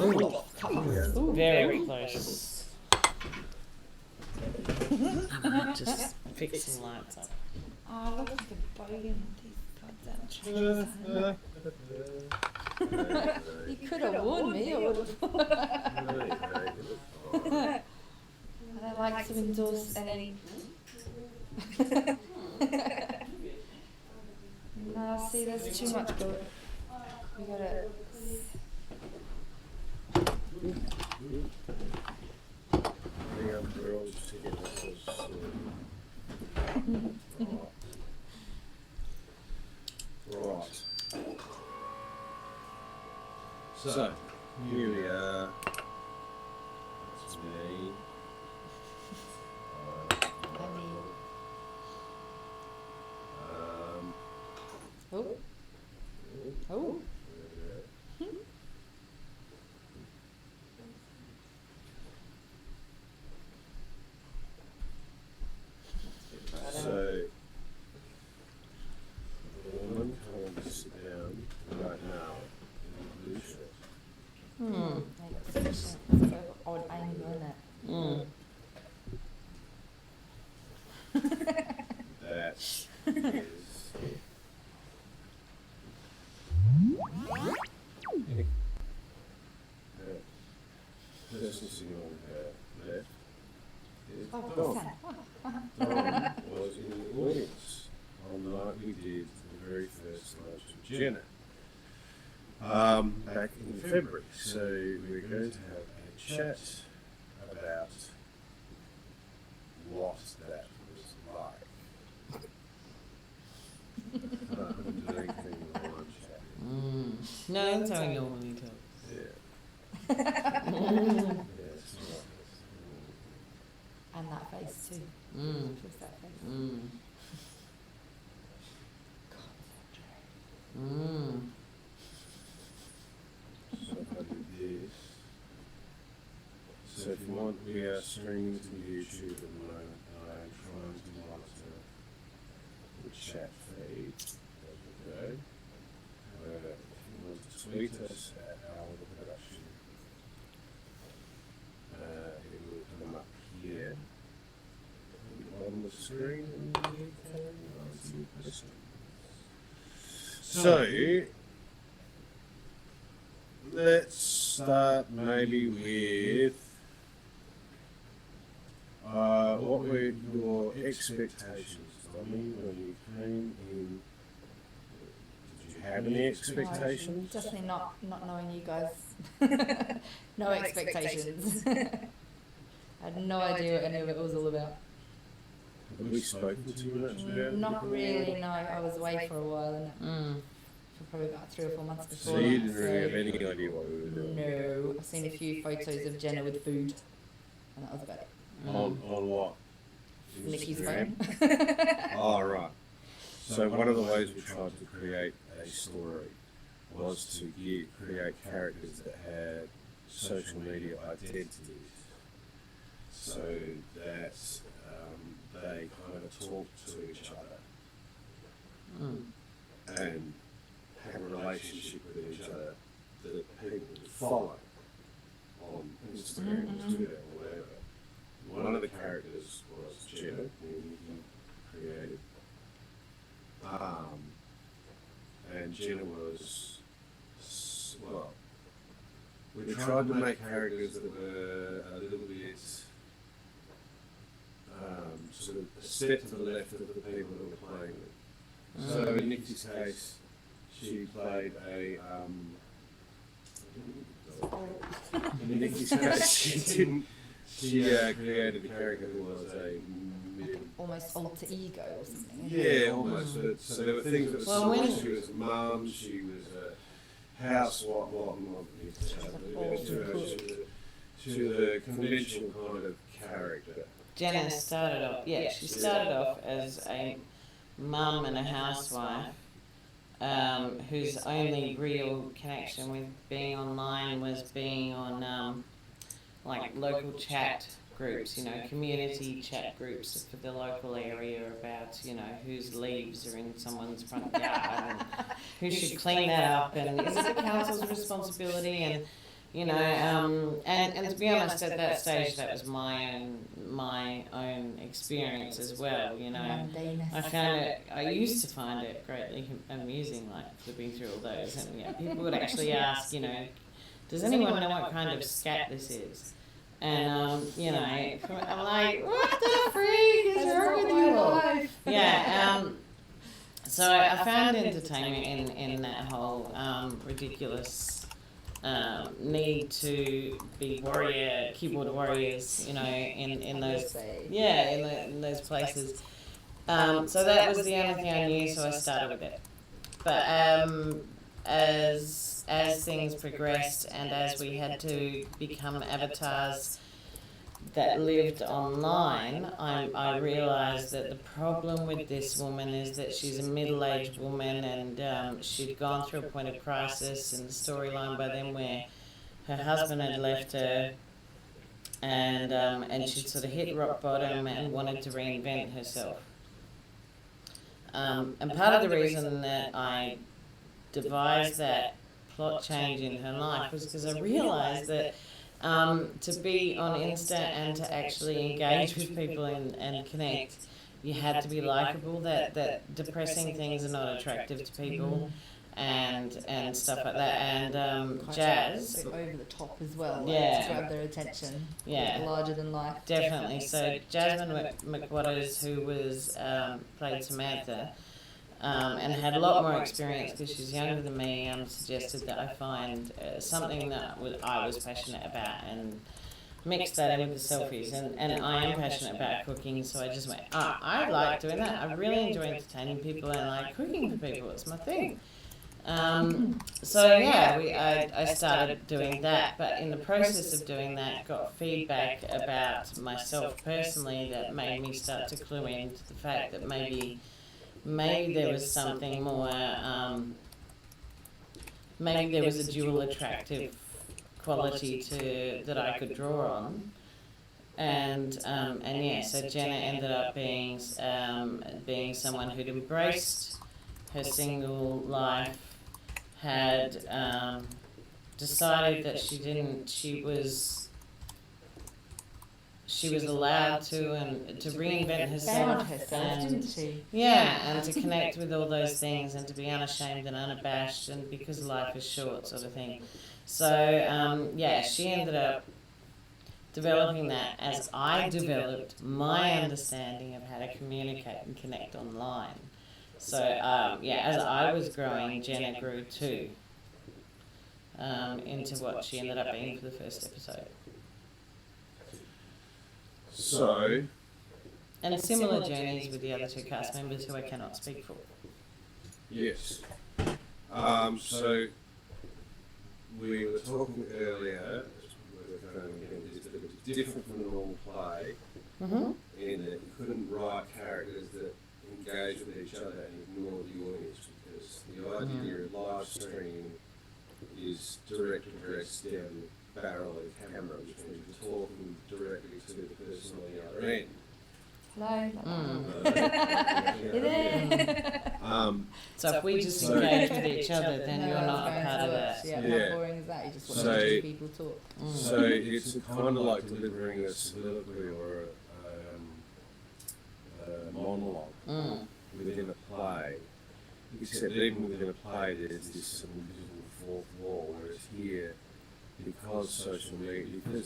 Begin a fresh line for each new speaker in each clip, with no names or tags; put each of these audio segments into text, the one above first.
Ooh, very close. Just fix some lights up.
Oh, look at the bogey and these goddamn trees. You could have warned me. I would have. I don't like to endorse any. No, see, there's too much good. We gotta.
Right. So, here we are. That's me.
Oh. Oh.
So, the woman coming to sit down right now in the blue shirt.
It's so odd angle, isn't it?
That is the person sitting on her left is Dom. Dom was in the audience on the night we did the very first lunch with Jenna back in February. So we're going to have a chat about what that was like. I couldn't do anything with the lunch chat.
No, that's how we normally talk.
Yeah. Yes.
And that face too. Just that face.
So I did this. So if you want, we are streaming to YouTube at the moment. I am trying to monitor the chat feed as we go. However, if you want to tweet us at our production, it will come up here on the bottom of the screen and you can answer your questions. So, let's start maybe with what were your expectations, Tommy, when you came in? Did you have any expectations?
Definitely not knowing you guys. No expectations. I had no idea what any of it was all about.
Have we spoken to you much about it?
Not really, no. I was away for a while, for probably about 3 or 4 months before.
So you didn't really have any idea what we were doing?
No. I've seen a few photos of Jenna with food, and that was about it.
On what?
Nikki's
Instagram?
phone.
Oh, right. So one of the ways we tried to create a story was to create characters that had social media identities, so that they kind of talk to each other and have a relationship with each other that people would follow on Instagram or Twitter or whatever. One of the characters was Jenna, who he created. And Jenna was, well, we tried to make characters that were a little bit sort of a step to the left of the people that were playing it. So in Nikki's case, she played a, in Nikki's case, she created a character who was a
Almost alter ego or something.
Yeah, almost. But, so there were things that were similar. She was a mum, she was a housewife, she was a conventional kind of character.
Jenna started off, she started off as a mum and a housewife whose only real connection with being online was being on like local chat groups, you know, community chat groups for the local area about, you know, whose leaves are in someone's front yard and who should clean that up and is it the council's responsibility, and you know, and to be honest, at that stage, that was my own experience as well. You know, I used to find it greatly amusing, like flipping through all those, and people would actually ask, you know, does anyone know what kind of scat this is? And you know, I'm like, what the freak is wrong with you all? Yeah. So I found entertainment in that whole ridiculous need to be keyboard warriors, you know, in those in those places. So that was the only thing I knew, so I started with it. But as things progressed and as we had to become avatars that lived online, I realised that the problem with this woman is that she's a middle-aged woman, and she'd gone through a point of crisis in the storyline by then where her husband had left her, and she'd sort of hit rock bottom and wanted to reinvent herself. And part of the reason that I devised that plot change in her life was because I realised that to be on Insta and to actually engage with people and connect, you had to be likeable, that depressing things are not attractive to people, and stuff like that. And Jazz,
over the top as well,
to
grab their attention, larger than life.
Definitely. So Jasmine McWatters, who was played Samantha, and had a lot more experience because she's younger than me, suggested that I find something that I was passionate about and mix that in with the selfies. And I am passionate about cooking, so I just went, I like doing that. I really enjoy entertaining people and I like cooking for people. It's my thing. So yeah, I started doing that, but in the process of doing that, got feedback about myself personally that made me start to clue into the fact that maybe there was something more, maybe there was a dual attractive quality that I could draw on. And so Jenna ended up being someone who'd embraced her single life, had decided that she was allowed to reinvent herself,
didn't she?
and to connect with all those things and to be unashamed and unabashed, and because life is short, sort of thing. So she ended up developing that as I developed my understanding of how to communicate and connect online. So as I was growing, Jenna grew too, into what she ended up being for the first episode.
So,
and similar journeys with the other two cast members who I cannot speak for.
Yes. So we were talking earlier, it was different from the normal play, in that you couldn't write characters that engage with each other and ignore the audience, because the idea of live streaming is direct address down the barrel of the camera, which means you're talking directly to the person on the other end.
So
if we just engage with each other, then you're not a part of that.
How boring is that? You just want to hear people talk.
So it's kind of like delivering a soliloquy or a monologue within a play, except even within a play there's this invisible fourth wall, whereas here, because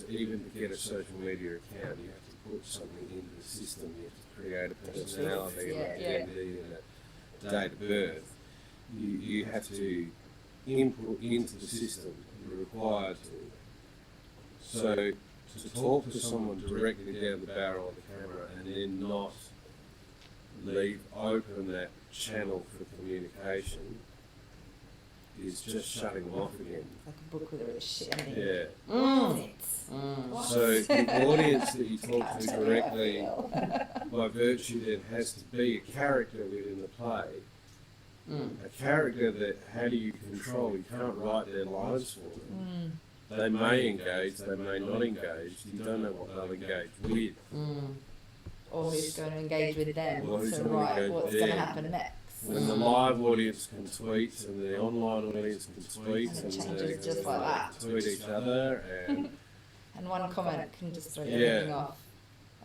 even to get a social media account, you have to put something into the system. You have to create a personality, an identity, and a date of birth. You have to input into the system. You're required to. So to talk to someone directly down the barrel of the camera and then not leave open that channel for communication is just shutting them off again.
Like a book with a shit ending.
Yeah. So the audience that you talk to directly, by virtue then, has to be a character within the play. A character that, how do you control? You can't write their lines for them. They may engage, they may not engage. You don't know what they'll engage with.
Or who's going to engage with them.
Or who's
so
going to
right,
engage
what's
with
going to
them.
happen next?
when the live audience can tweet and the online audience can tweet
And it
and
changes
they
just like that.
tweet each other and
And one comment can just throw
Yeah.
everything off,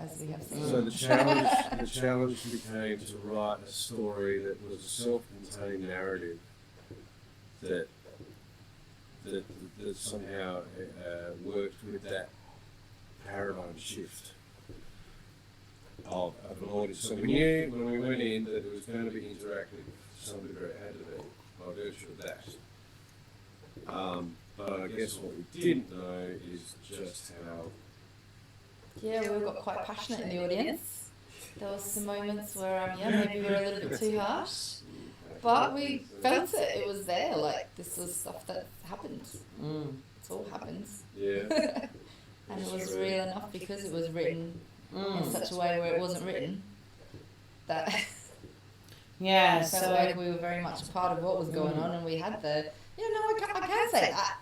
as we have seen.
so the challenge became to write a story that was a self-contained narrative that somehow worked with that paradigm shift of an audience. So we knew when we went in that it was going to be interactive to some degree. It had to be by virtue of that. But I guess what we didn't know is just how.
Yeah, we all got quite passionate in the audience. There was some moments where, maybe we were a little bit too harsh. But we felt it. It was there. Like, this was stuff that happened. It's all happened.
Yeah.
And it was real enough because it was written in such a way where it wasn't written. That
Yeah,
I felt
so
like we were very much a part of what was going on, and we had the, I can say that.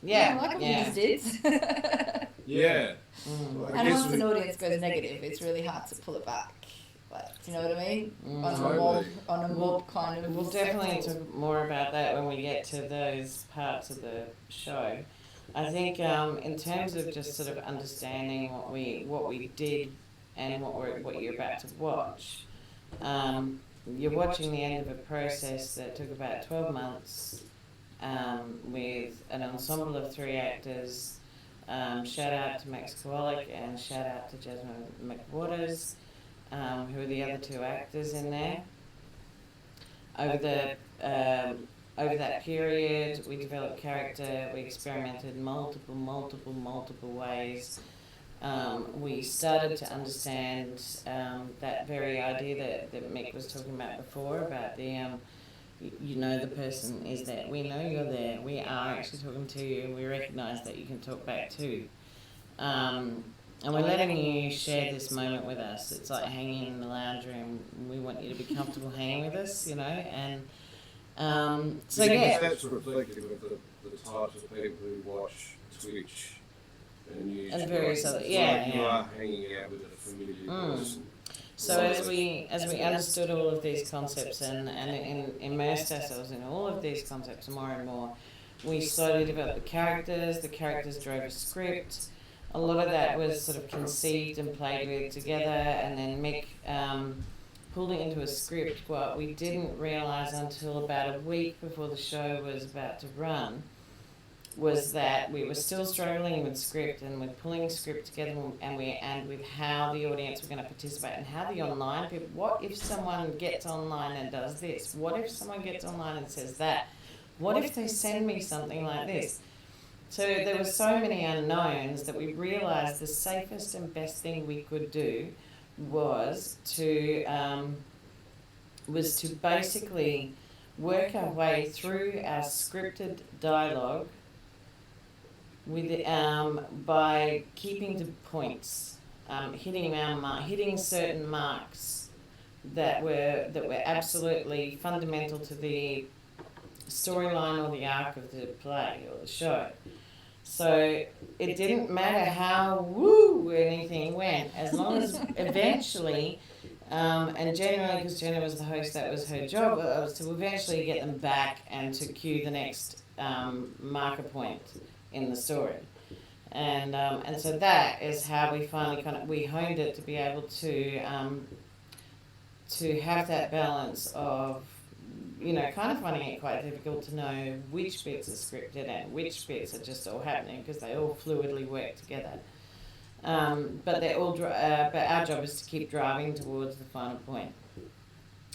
yeah,
Like what we
yeah.
just did.
Yeah.
And
I guess
once an audience goes negative, it's really hard to pull it back. Like, do you know what I mean?
Totally.
On a mob kind of.
We'll definitely talk more about that when we get to those parts of the show. I think in terms of just sort of understanding what we did and what you're about to watch, you're watching the end of a process that took about 12 months with an ensemble of 3 actors. Shout out to Max Kowalik and shout out to Jasmine McWaters, who are the other 2 actors in there. Over that period, we developed character, we experimented multiple ways. We started to understand that very idea that Mick was talking about before, about the, the person is there. We know you're there. We are actually talking to you, and we recognise that you can talk back too. And we're letting you share this moment with us. It's like hanging in the lounge room. We want you to be comfortable hanging with us, and so yeah.
That's reflective of the types of people who watch Twitch and YouTube.
And various other,
It's
yeah,
like you
yeah.
are hanging out with a familiar person.
So as we understood all of these concepts and immersed ourselves in all of these concepts more and more, we slowly developed the characters. The characters drove a script. A lot of that was sort of conceived and played with together, and then Mick pulled it into a script. What we didn't realise until about a week before the show was about to run was that we were still struggling with script and with pulling script together and with how the audience were going to participate and how the online people. What if someone gets online and does this? What if someone gets online and says that? What if they send me something like this? So there were so many unknowns that we realised the safest and best thing we could do was to basically work our way through our scripted dialogue with by keeping to points, hitting certain marks that were absolutely fundamental to the storyline or the arc of the play or the show. So it didn't matter how woo anything went, as long as eventually, and generally because Jenna was the host, that was her job, was to eventually get them back and to cue the next marker point in the story. And so that is how we finally we honed it to be able to have that balance of, kind of finding it quite difficult to know which bits are scripted and which bits are just all happening because they all fluidly work together. But they're all. But our job is to keep driving towards the final point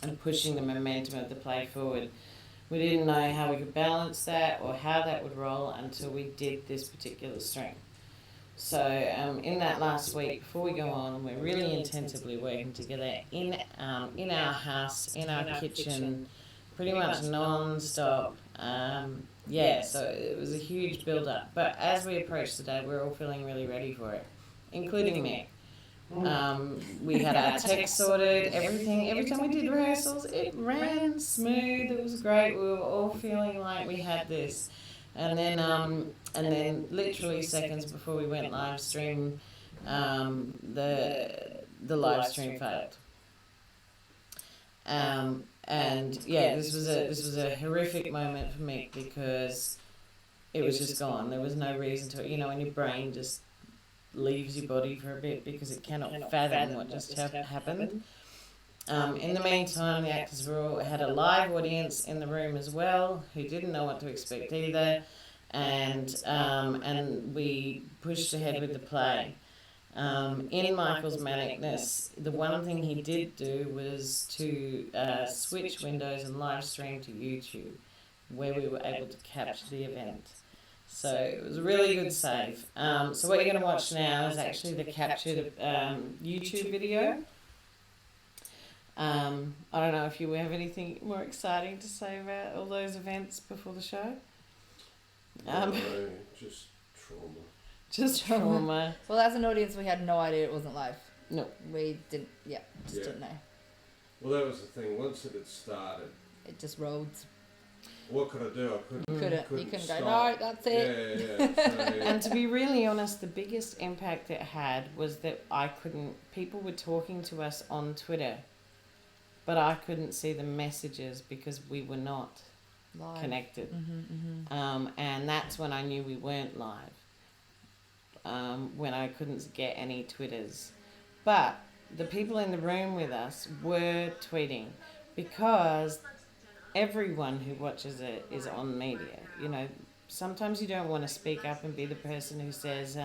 and pushing the momentum of the play forward. We didn't know how we could balance that or how that would roll until we did this particular string. So in that last week, before we go on, we're really intensively working together in our house, in our kitchen, pretty much non-stop. So it was a huge build-up. But as we approached the day, we're all feeling really ready for it, including me. We had our tech sorted, everything. Every time we did rehearsals, it ran smooth. It was great. We were all feeling like we had this. And then literally seconds before we went live stream, the live stream failed. this was a horrific moment for me because it was just gone. There was no reason to it. You know, when your brain just leaves your body for a bit because it cannot fathom what just happened. In the meantime, the actors had a live audience in the room as well who didn't know what to expect either, and we pushed ahead with the play. In Michael's manicness, the one thing he did do was to switch windows and live stream to YouTube, where we were able to capture the event. So it was a really good save. So what you're going to watch now is actually the captured YouTube video. I don't know if you have anything more exciting to say about all those events before the show.
No, just trauma.
Just trauma.
Well, as an audience, we had no idea it wasn't live.
No.
We didn't, didn't know.
Well, that was the thing. Once it had started,
it just rolled.
What could I do? I couldn't.
You couldn't
stop.
go, no, that's it.
Yeah. So,
and to be really honest, the biggest impact it had was that people were talking to us on Twitter, but I couldn't see the messages because we were not
Live.
Connected. And that's when I knew we weren't live. When I couldn't get any Twitters. But the people in the room with us were tweeting because everyone who watches it is on media. You know, sometimes you don't want to speak up and be the person who says,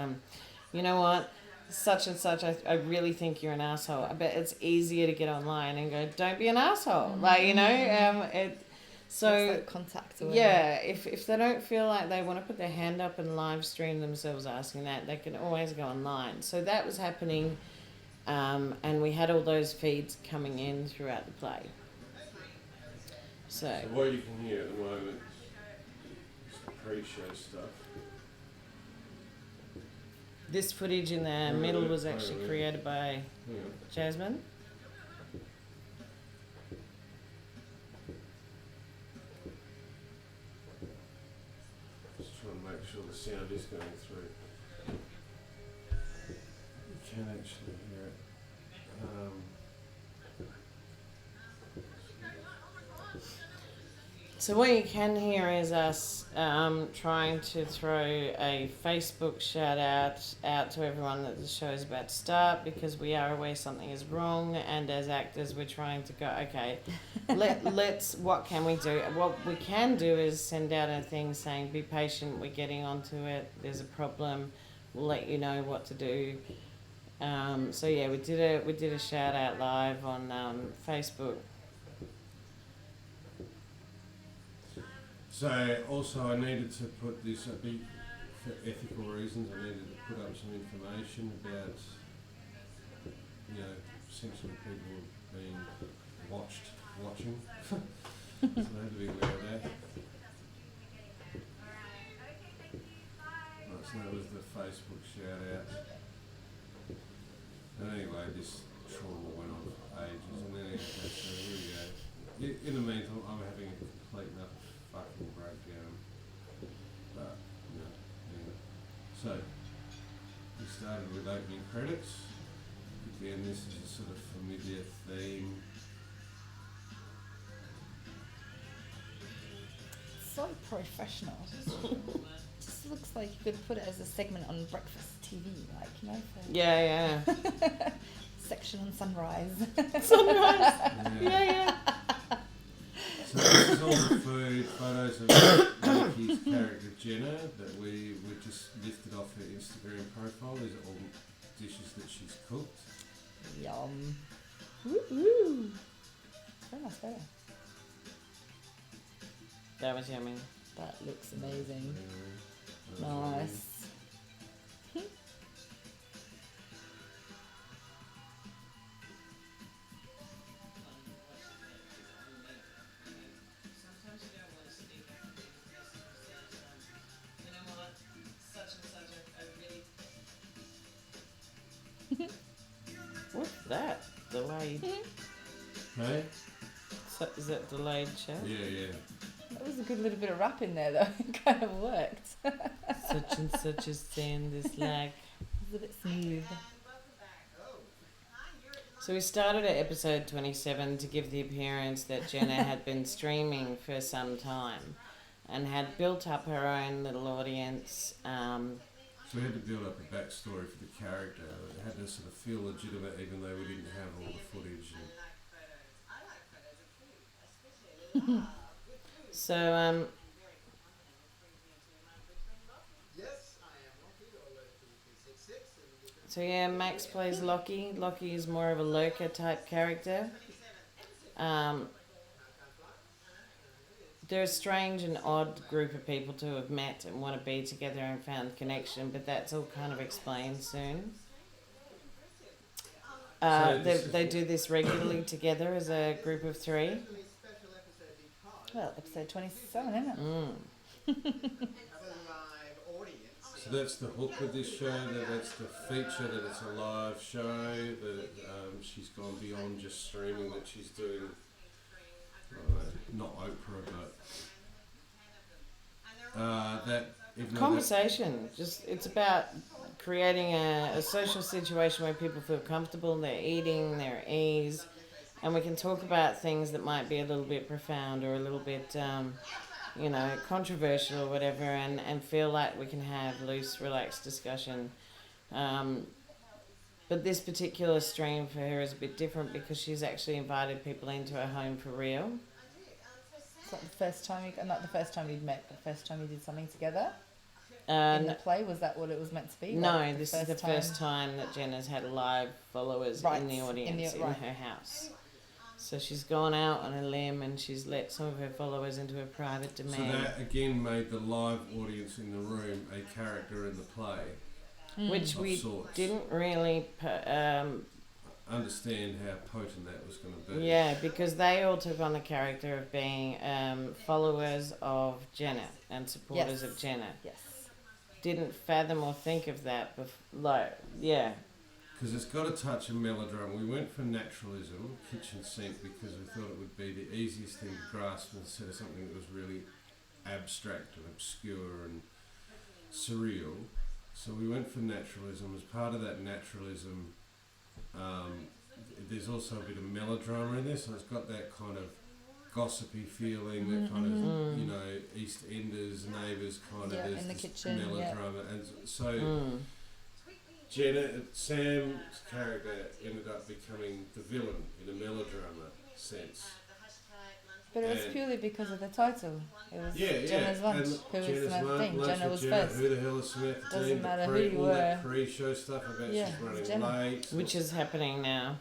you know what, such and such, I really think you're an asshole. But it's easier to get online and go, don't be an asshole. Like, you know, so
that contact away.
Yeah, if they don't feel like they want to put their hand up and live stream themselves asking that, they can always go online. So that was happening, and we had all those feeds coming in throughout the play. So
what you can hear at the moment is the pre-show stuff.
This footage in the middle was actually created by Jasmine.
Just trying to make sure the sound is going through. You can actually hear it.
So what you can hear is us trying to throw a Facebook shout out to everyone that the show is about to start, because we are aware something is wrong, and as actors we're trying to go, okay, what can we do? What we can do is send out a thing saying, be patient, we're getting onto it, there's a problem, we'll let you know what to do. So yeah, we did a shout out live on Facebook.
So also I needed to put this, for ethical reasons, I needed to put up some information about, you know, essentially people being watching. So I had to be aware of that. Right, so that was the Facebook shout out. And anyway, this trauma went on for ages, and then okay, so here we go. In the meantime, I'm having a complete enough fucking breakdown. But no, anyway. So we started with opening credits. Again, this is a sort of familiar theme.
So professional. Just looks like you could put it as a segment on breakfast TV, like, you know.
Yeah.
Section on Sunrise.
Sunrise. Yeah.
So this is all the food photos of Nikki's character Jenna that we just lifted off her Instagram profile. These are all dishes that she's cooked.
Yum. Woo-hoo. Very nice photo.
That was yummy.
That looks amazing.
Yeah,
Nice.
What's that? Delayed.
Hey?
So, is that delayed chat?
Yeah.
That was a good little bit of rap in there, though. It kind of worked.
Such and such as sand is like.
It was a bit smooth.
So we started at episode 27 to give the appearance that Jenna had been streaming for some time and had built up her own little audience.
So we had to build up a backstory for the character. It had to sort of feel legitimate even though we didn't have all the footage.
So yeah, Max plays Lockie. Lockie is more of a lurker type character. They're a strange and odd group of people to have met and want to be together and found connection, but that's all kind of explained soon. They do this regularly together as a group of three.
Well, episode 27, isn't it?
So that's the hook of this show, that's the feature, that it's a live show, that she's gone beyond just streaming, that she's doing, not Oprah, but
conversation. It's about creating a social situation where people feel comfortable, they're eating, they're at ease, and we can talk about things that might be a little bit profound or a little bit controversial or whatever, and feel like we can have loose, relaxed discussion. But this particular stream for her is a bit different because she's actually invited people into her home for real.
It's like the first time, not the first time you'd met, but the first time you did something together? In the play, was that what it was meant to be?
No, this is the first time that Jenna's had live followers in the audience in her house. So she's gone out on a limb and she's let some of her followers into her private domain.
So that again made the live audience in the room a character in the play.
Which we didn't really
understand how potent that was going to be.
Yeah, because they all took on the character of being followers of Jenna and supporters of Jenna.
Yes.
Didn't fathom or think of that before.
Because it's got a touch of melodrama. We went for naturalism, kitchen sink, because we thought it would be the easiest thing to grasp instead of something that was really abstract and obscure and surreal. So we went for naturalism. As part of that naturalism, there's also a bit of melodrama in there, so it's got that kind of gossipy feeling, that kind of, East Enders, Neighbours kind of, there's
in the
this
kitchen,
melodrama. And so Sam's character ended up becoming the villain in a melodrama sense.
But it was purely because of the title. It was Jenna's Lunch. Who was Samantha Dean? Jenna was first.
Who the hell is Samantha Dean?
Doesn't matter who you were.
That pre-show stuff about she's running late.
Which is happening now.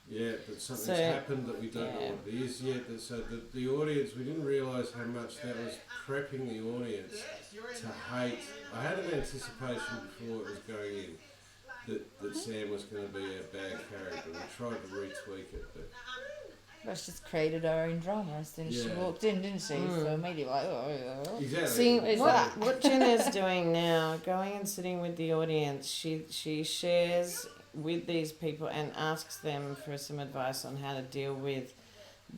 Yeah, but something's happened that we don't know what it is yet. So the audience, we didn't realise how much that was prepping the audience to hate. I had an anticipation before it was going in that Sam was going to be a bad character. We tried to retweak it, but...
Well, she just created her own drama as soon as she walked in, didn't she? So immediately like,
Exactly.
See, what Jenna's doing now, going and sitting with the audience, she shares with these people and asks them for some advice on how to deal with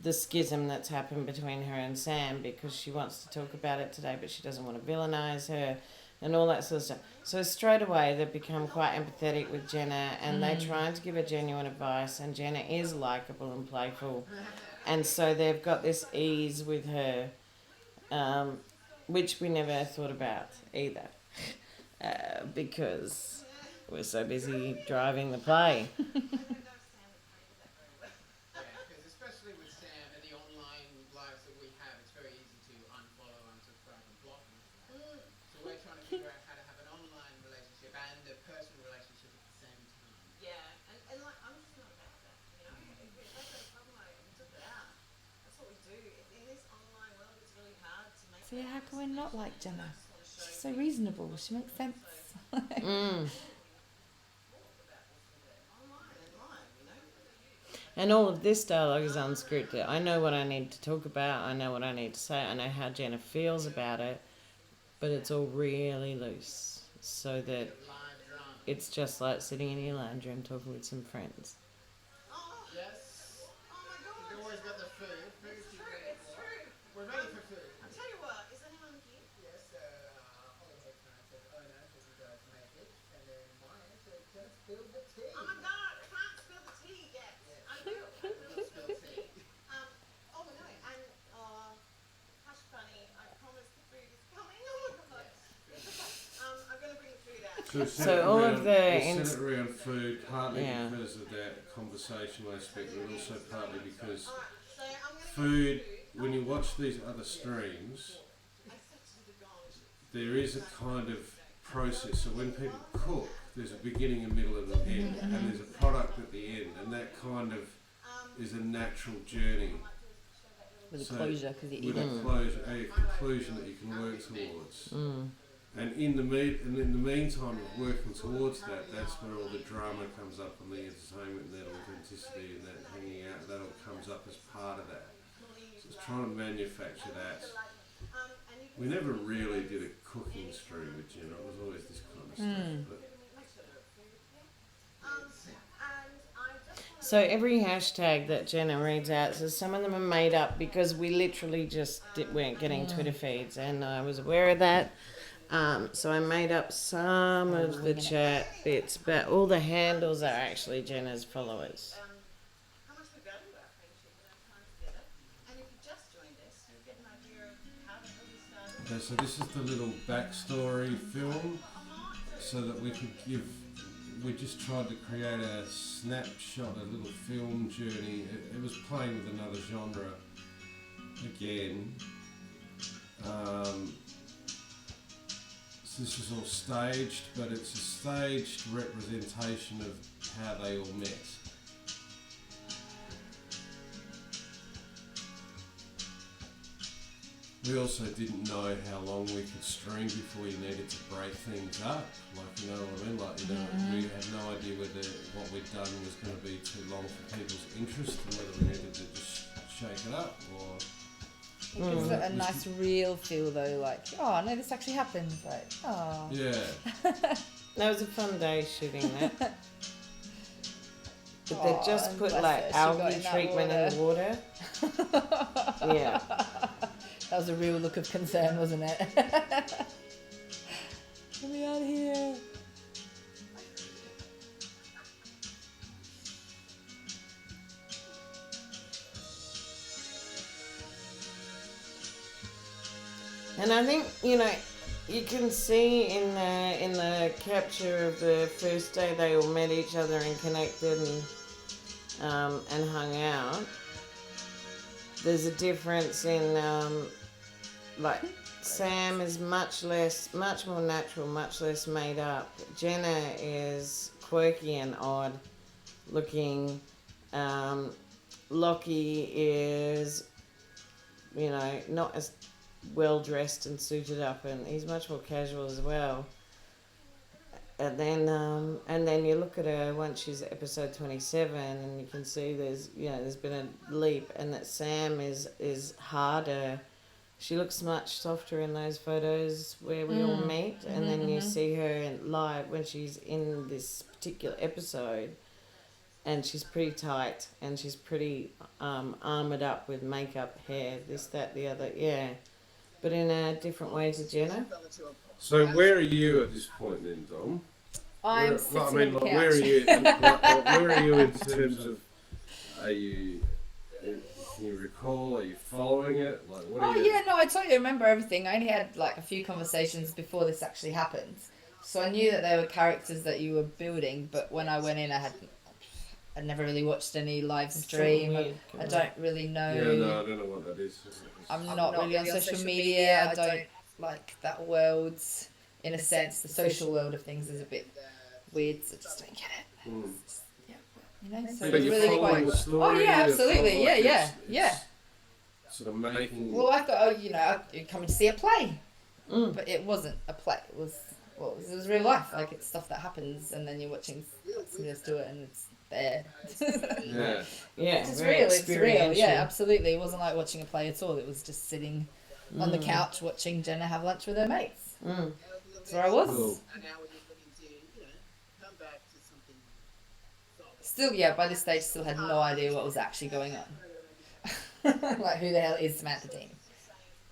the schism that's happened between her and Sam, because she wants to talk about it today, but she doesn't want to villainize her and all that sort of stuff. So straight away they've become quite empathetic with Jenna, and they're trying to give her genuine advice, and Jenna is likeable and playful, and so they've got this ease with her, which we never thought about either, because we're so busy driving the play.
Especially with Sam and the online lives that we have, it's very easy to unfollow, unsubscribe and block them. So we're trying to figure out how to have an online relationship and a personal relationship at the same time.
Yeah, and like, I'm just not about that, If that's a problem, we took it out. That's what we do. In this online world, it's really hard to make...
so how can we not like Jenna? She's so reasonable. She makes sense.
And all of this dialogue is unscripted. I know what I need to talk about. I know what I need to say. I know how Jenna feels about it. But it's all really loose. So that it's just like sitting in your lounge room talking with some friends.
Yes.
Oh my God.
Don't worry about the food.
It's true.
We're ready for food.
I'll tell you what, is anyone here?
Yes, Oliver says, oh no, because you guys make it. And then Maya said, just spill the tea.
Oh my God, I can't spill the tea yet.
Yes.
So all of the
centered around food, partly
Yeah.
because of that conversational aspect, but also partly because food, when you watch these other streams, there is a kind of process. So when people cook, there's a beginning, a middle, and an end, and there's a product at the end, and that kind of is a natural journey.
With a closure, because you eat
With
it.
a conclusion that you can work towards. And in the meantime of working towards that, that's where all the drama comes up and the entertainment and that authenticity and that hanging out, that all comes up as part of that. So it's trying to manufacture that. We never really did a cooking stream with Jenna, it was always this kind of stuff. But
So every hashtag that Jenna reads out, so some of them are made up because we literally just weren't getting Twitter feeds, and I was aware of that. So I made up some of the chat bits, but all the handles are actually Jenna's followers.
How much we value our friendship and our time together. And if you just joined us, you'll get an idea of how the hell we started.
okay, so this is the little backstory film, so that we just tried to create a snapshot, a little film journey. It was playing with another genre again. So this is all staged, but it's a staged representation of how they all met. We also didn't know how long we could stream before we needed to break things up. Like, you know what I mean? Like, you know, we had no idea whether what we'd done was going to be too long for people's interest and whether we needed to just shake it up or...
It gives it a nice real feel though, like, oh no, this actually happened. Like, oh.
Yeah.
That was a fun day shooting that. But they
Aw,
just
and
put
bless
like
her, she got
algae
in that
treatment in the water. Yeah.
That was a real look of concern, wasn't it? Get me out of here.
And I think, you know, you can see in the capture of the first day they all met each other and connected and hung out. There's a difference in like Sam is much more natural, much less made up. Jenna is quirky and odd looking. Lockie is, you know, not as well dressed and suited up, and he's much more casual as well. And then you look at her once she's episode 27, and you can see there's been a leap, and that Sam is harder. She looks much softer in those photos where we all meet, and then you see her in live when she's in this particular episode, and she's pretty tight, and she's pretty armoured up with makeup, hair, this, that, the other, yeah. But in a different way to Jenna.
So where are you at this point then, Dom?
I'm sitting on the couch.
Where are you? Where are you in terms of? Are you? Can you recall? Are you following it? Like, what are you?
Yeah, no, I totally remember everything. I only had like a few conversations before this actually happened, so I knew that there were characters that you were building. But when I went in, I'd never really watched any live stream. I don't really know.
Yeah, no, I don't know what that is.
I'm not really on social media. I don't like that world. In a sense, the social world of things is a bit weird, so I just don't get it. Yeah, you know, so
But
it's
you're
really
following
quite...
the story.
Oh yeah,
you're
absolutely,
following-
yeah.
Sort of making.
Well, I thought, you're coming to see a play. But it wasn't a play. It was real life. Like, it's stuff that happens, and then you're watching somebody else do it, and it's there.
Yeah.
Yeah,
It's
very
real, it's real.
experiential.
Yeah, absolutely. It wasn't like watching a play at all. It was just sitting on the couch watching Jenna have lunch with her mates. That's where I was.
Cool.
And now we're just looking to, come back to something solid.
Still, yeah, by this stage, still had no idea what was actually going on. Like, who the hell is Samantha Dean?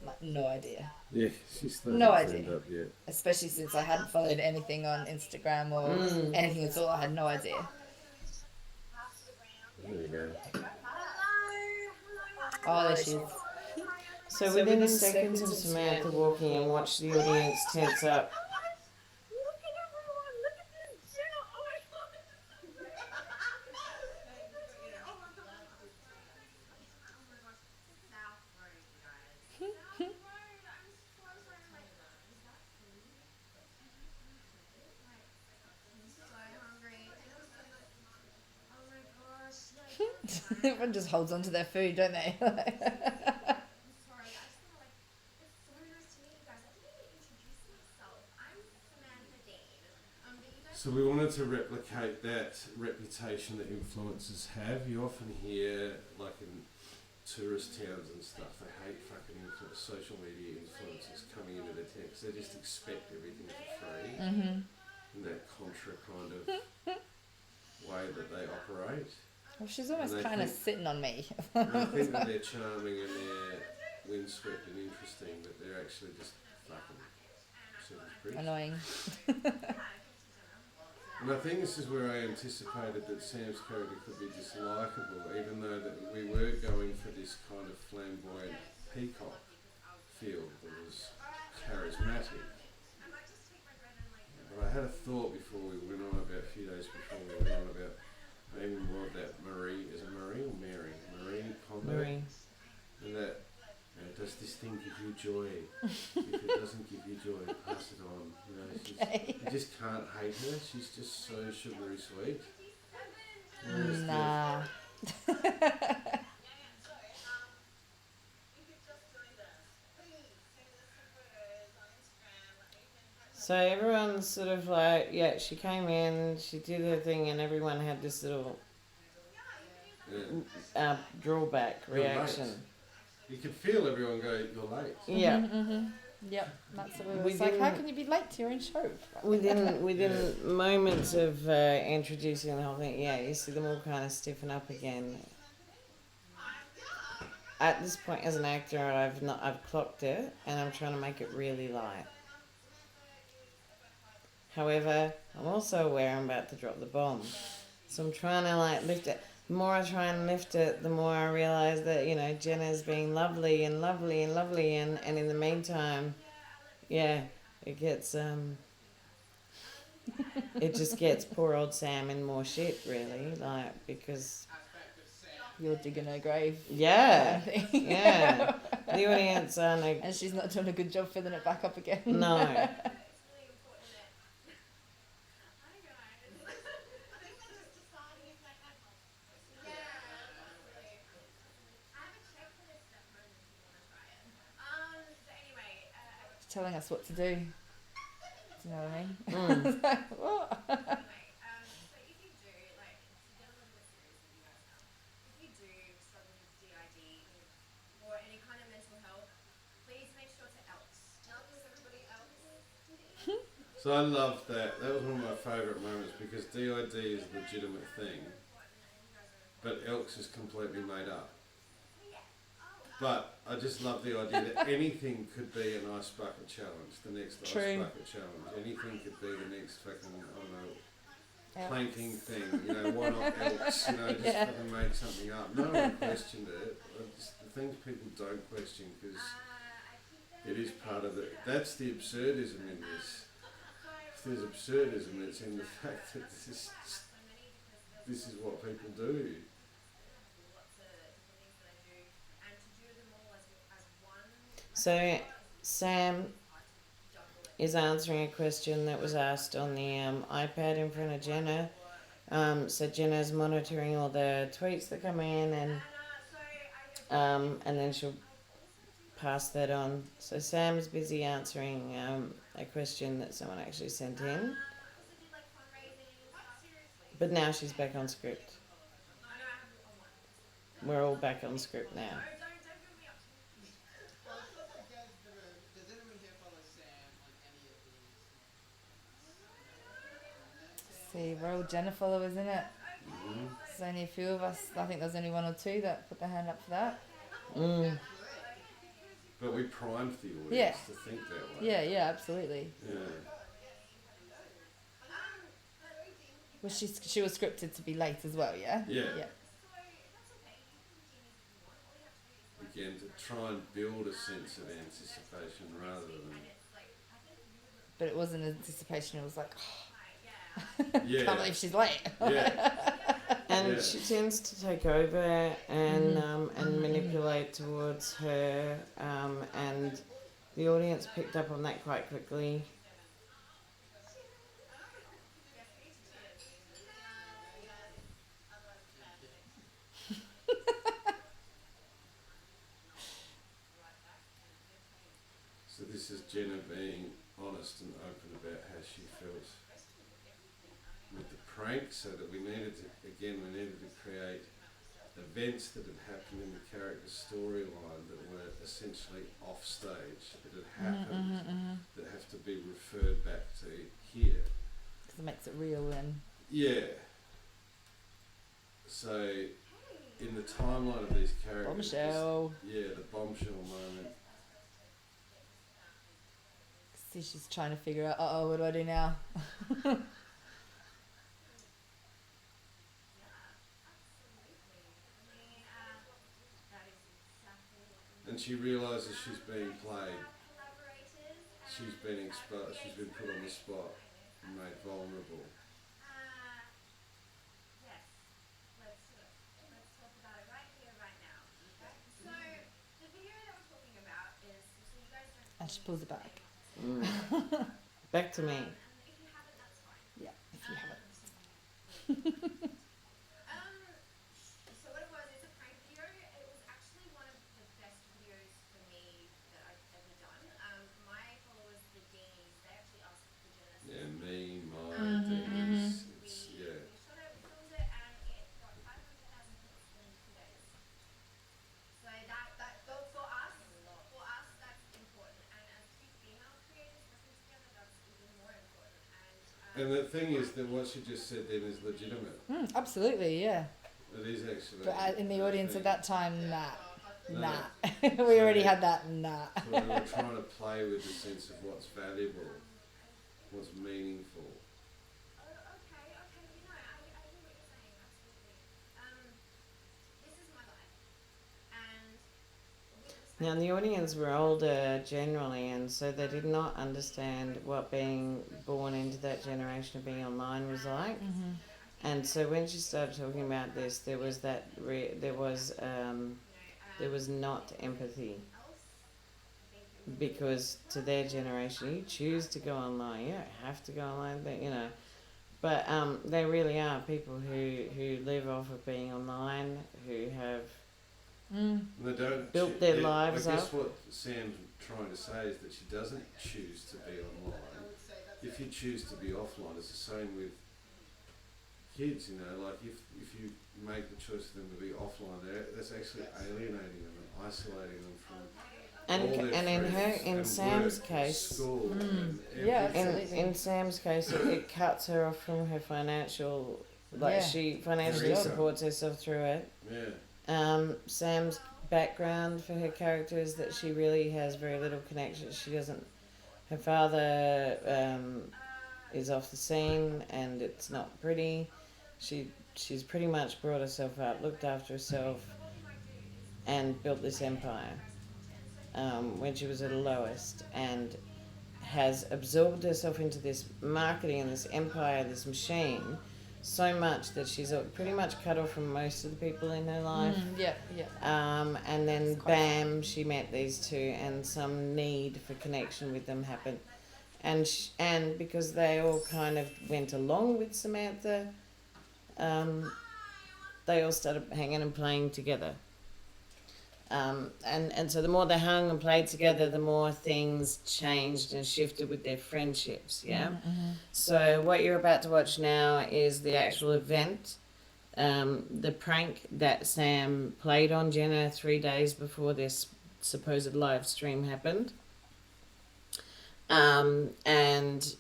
Like, no idea.
Yeah, she's still
No
hasn't
idea.
turned up yet.
Especially since I hadn't followed anything on Instagram or anything at all. I had no idea.
There you go.
Oh, there she is.
So within the seconds of Samantha walking in, watch the audience tense up.
Everyone just holds on to their food, don't they?
Sorry, I just wanna it's so nice to meet you guys. I didn't even introduce myself. I'm Samantha Dean. But you guys
So we wanted to replicate that reputation that influencers have. You often hear, like in tourist towns and stuff, they hate fucking social media influencers coming into their town because they just expect everything for free. In that contra kind of way that they operate.
Well, she's almost
And they
kind of
think-
sitting on me.
And I think that they're charming and they're windswept and interesting, but they're actually just fucking super pricks.
Annoying.
And I think this is where I anticipated that Sam's character could be dislikable, even though that we were going for this kind of flamboyant peacock feel that was charismatic. But I had a thought before we went on about a few days before we went on about maybe more of that Marie, is it Marie or Mary? Marie Kondo?
Marie.
And that, does this thing give you joy? If it doesn't give you joy, pass it on. You know, she's, you just can't hate her. She's just so sugary sweet. Whereas
Nah.
So everyone's sort of like, yeah, she came in, she did her thing, and everyone had this little
yeah.
drawback
You're
reaction.
late. You could feel everyone go, you're late.
Yeah.
Yep, that's what we
We
was like. How
didn't-
can you be late to your own show?
Within moments of introducing the whole thing, yeah, you see them all kind of stiffen up again. At this point, as an actor, I've clocked it, and I'm trying to make it really light. However, I'm also aware I'm about to drop the bomb, so I'm trying to like lift it. The more I try and lift it, the more I realise that, you know, Jenna's being lovely and lovely and lovely, and in the meantime, yeah, it gets it just gets poor old Sam in more shit, really, like, because
You're digging her grave.
yeah,
kind of thing.
yeah, the audience are no,
And she's not doing a good job filling it back up again.
no.
Telling us what to do. Do you know what I mean?
Mm.
What?
So if you do, like, to get a little bit serious with you guys now, if you do struggle with DID or any kind of mental health, please make sure to ELKS. ELKS, everybody ELKS.
So I loved that. That was one of my favourite moments because DID is a legitimate thing, but Elks is completely made up. But I just love the idea that anything could be an ice bucket challenge, the next
True.
ice bucket challenge. Anything could be the next fucking, I don't know, planking thing. You know, why not Elks? You know, just
Yeah.
fucking make something up. No one questioned it. Just the things people don't question because it is part of it. That's the absurdism in this. If there's absurdism, it's in the fact that this is what people do.
So Sam is answering a question that was asked on the iPad in front of Jenna. So Jenna's monitoring all the tweets that come in, and then she'll pass that on. So Sam's busy answering a question that someone actually sent in. But now she's back on script. We're all back on script now.
Does anyone here follow Sam on any of these?
See, we're all Jenna followers, isn't it?
Mm-hmm.
There's only a few of us. I think there's only one or two that put their hand up for that.
Mm.
But we primed the audience
Yeah.
to think that way.
Yeah, yeah, absolutely.
Yeah.
Well, she was scripted to be late as well, yeah?
Yeah.
Yeah.
Again, to try and build a sense of anticipation rather than
But it wasn't anticipation, it was like,
yeah,
can't believe she's late.
yeah,
And
Yeah.
she tends to take over and manipulate towards her, and the audience picked up on that quite quickly.
Jenna being honest and open about how she feels with the prank, so that we needed to create events that had happened in the character's storyline that were essentially off stage, that had happened, that have to be referred back to here.
Because it makes it real then.
Yeah. So, in the timeline of these characters,
Bombshell.
the bombshell moment.
See, she's trying to figure out, what do I do now?
And she realises she's being played. She's been exposed. She's been put on the spot and made vulnerable.
Yes. Let's talk about it right here, right now. Okay. So the video that we're talking about is so you guys don't.
And she pulls it back.
Back to me.
And if you haven't, that's fine.
Yeah, if you haven't.
So what it was, it's a prank video. It was actually one of the best videos for me that I've ever done. My followers, the Deanies, they actually asked for Genesis.
Yeah, me, mine, Dennis.
We
Yeah.
shot it, we filmed it, and it got 500,000 hits in 2 days. So for us, that's important. And as two female creators working together, that's even more important.
And the thing is that what she just said then is legitimate.
Absolutely, yeah.
It is actually.
But in the audience at that time, nah.
No.
We already had that, nah.
So we were trying to play with the sense of what's valuable, what's meaningful.
Okay. You know, I hear what you're saying. Absolutely. This is my life, and with
Now the audience were older generally, and so they did not understand what being born into that generation of being online was like. And so when she started talking about this, there was not empathy, because to their generation, you choose to go online. You don't have to go online, but But they really are people who live off of being online, who have
They don't
built their lives
I guess
up.
what Sam's trying to say is that she doesn't choose to be online. If you choose to be offline, it's the same with kids, like if you make the choice for them to be offline, that's actually alienating them and isolating them from all their
And
friends
in
and
Sam's
work,
case,
school, and
Yeah,
everything.
in Sam's case, it cuts her off from her financial.
Yeah.
She financially
Yeah.
supports herself through it.
Yeah.
Sam's background for her character is that she really has very little connection. She doesn't. Her father is off the scene, and it's not pretty. She's pretty much brought herself up, looked after herself, and built this empire when she was at her lowest, and has absorbed herself into this marketing and this empire, this machine, so much that she's pretty much cut off from most of the people in her life.
Yeah.
And then bam, she met these two, and some need for connection with them happened, and because they all kind of went along with Samantha, they all started hanging and playing together. And so the more they hung and played together, the more things changed and shifted with their friendships, yeah? So what you're about to watch now is the actual event, the prank that Sam played on Jenna 3 days before this supposed live stream happened. And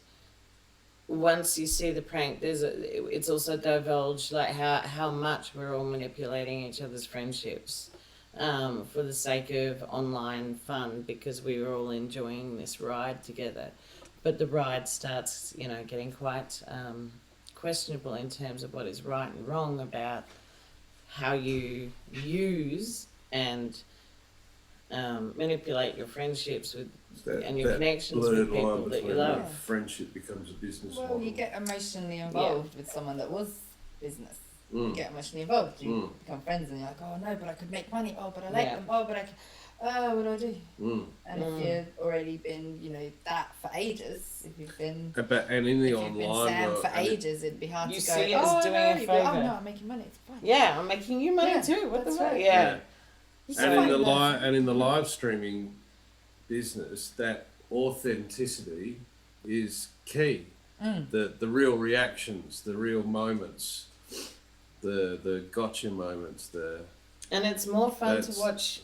once you see the prank, it's also divulged like how much we're all manipulating each other's friendships for the sake of online fun, because we were all enjoying this ride together. But the ride starts, getting quite questionable in terms of what is right and wrong about how you use and manipulate your friendships and your connections with people that you love.
Yeah.
Friendship becomes a business
Well,
model.
you get emotionally involved with someone that was business. You get emotionally involved. You become friends, and you're like, oh no, but I could make money. Oh, but I like them. Oh, but what do I do? And if you've already been, that for ages, if you've been,
And in the
if you've
online
been Sam
world,
for ages, it'd be hard
You
to go.
see it as
oh
doing
no,
a
you'd be like,
favour.
oh no, I'm making money. It's fine.
Yeah, I'm making you money
Yeah,
too. What the
that's
fuck?
right.
Yeah.
and in the live streaming business, that authenticity is key. The real reactions, the real moments, the gotcha moments,
And it's more fun to watch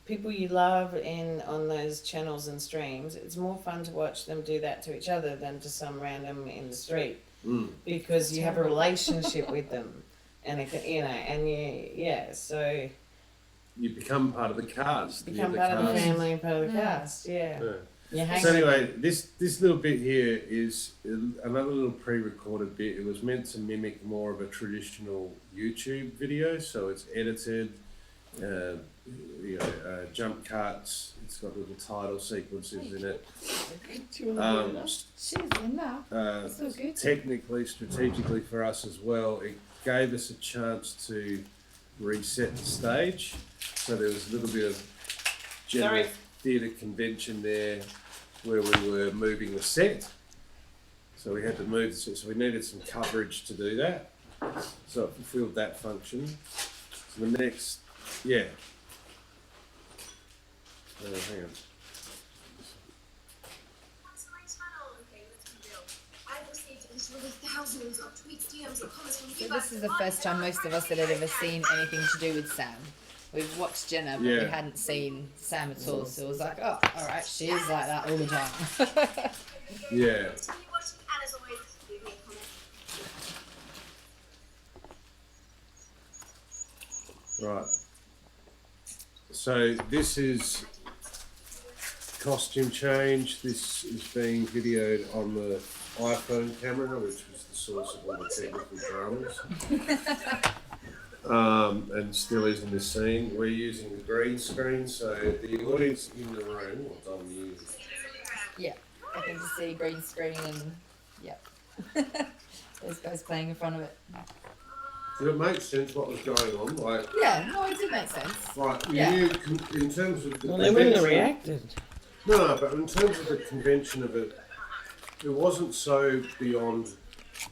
people you love on those channels and streams. It's more fun to watch them do that to each other than to some random in the street, because you have a relationship with them, and so
you become part of the cast.
become part of the family and part of the cast. Yeah.
So anyway, this little bit here is another little pre-recorded bit. It was meant to mimic more of a traditional YouTube video, so it's edited, jump cuts. It's got little title sequences in it.
She's in there. So good.
Technically, strategically for us as well, it gave us a chance to reset the stage. So there was a little bit of general theatre convention there where we were moving the set. So we had to move the set, so we needed some coverage to do that. So it fulfilled that function. So the next, hang on.
So this is the first time most of us had ever seen anything to do with Sam. We've watched Jenna, but we hadn't seen Sam at all, so it was like, oh, alright, she is like that all the time.
Yeah. Right. So this is costume change. This is being videoed on the iPhone camera, which was the source of all the technical dramas. And still is in the scene. We're using the green screen, so the audience in the room, what I'm using.
Yeah, I can just see green screen and there's guys playing in front of it.
Did it make sense what was going on? Like,
no, it did make sense.
Right, in terms of the
they wouldn't have reacted.
No, but in terms of the convention of it, it wasn't so beyond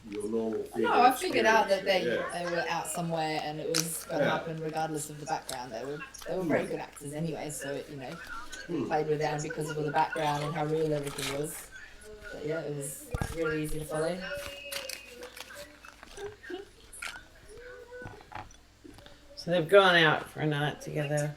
your normal theatre.
No, I figured out that they were out somewhere and it was going to happen regardless of the background. They were very good actors anyway, so we played with them because of all the background and how real everything was. But it was really easy to follow.
So they've gone out for a night together.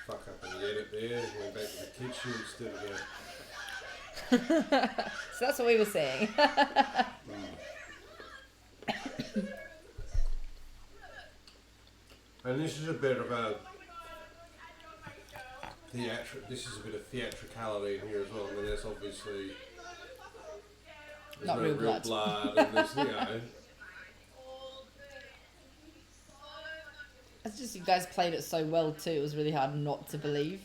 Fuck up in the edit there, went back to the kitchen instead of
So that's what we were saying.
And this is a bit of a this is a bit of theatricality in here as well. I mean, there's obviously
Not
no
real
real blood and there's,
It's just you guys played it so well too, it was really hard not to believe.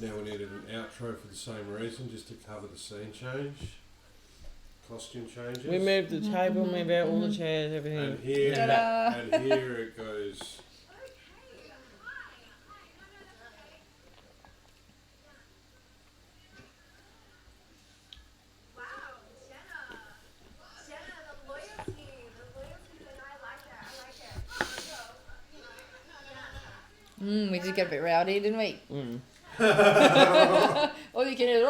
Now we needed an outro for the same reason, just to cover the scene change, costume changes.
We moved the table, moved out all the chairs, everything.
And here it goes.
We did get a bit rowdy, didn't we? All you can hear is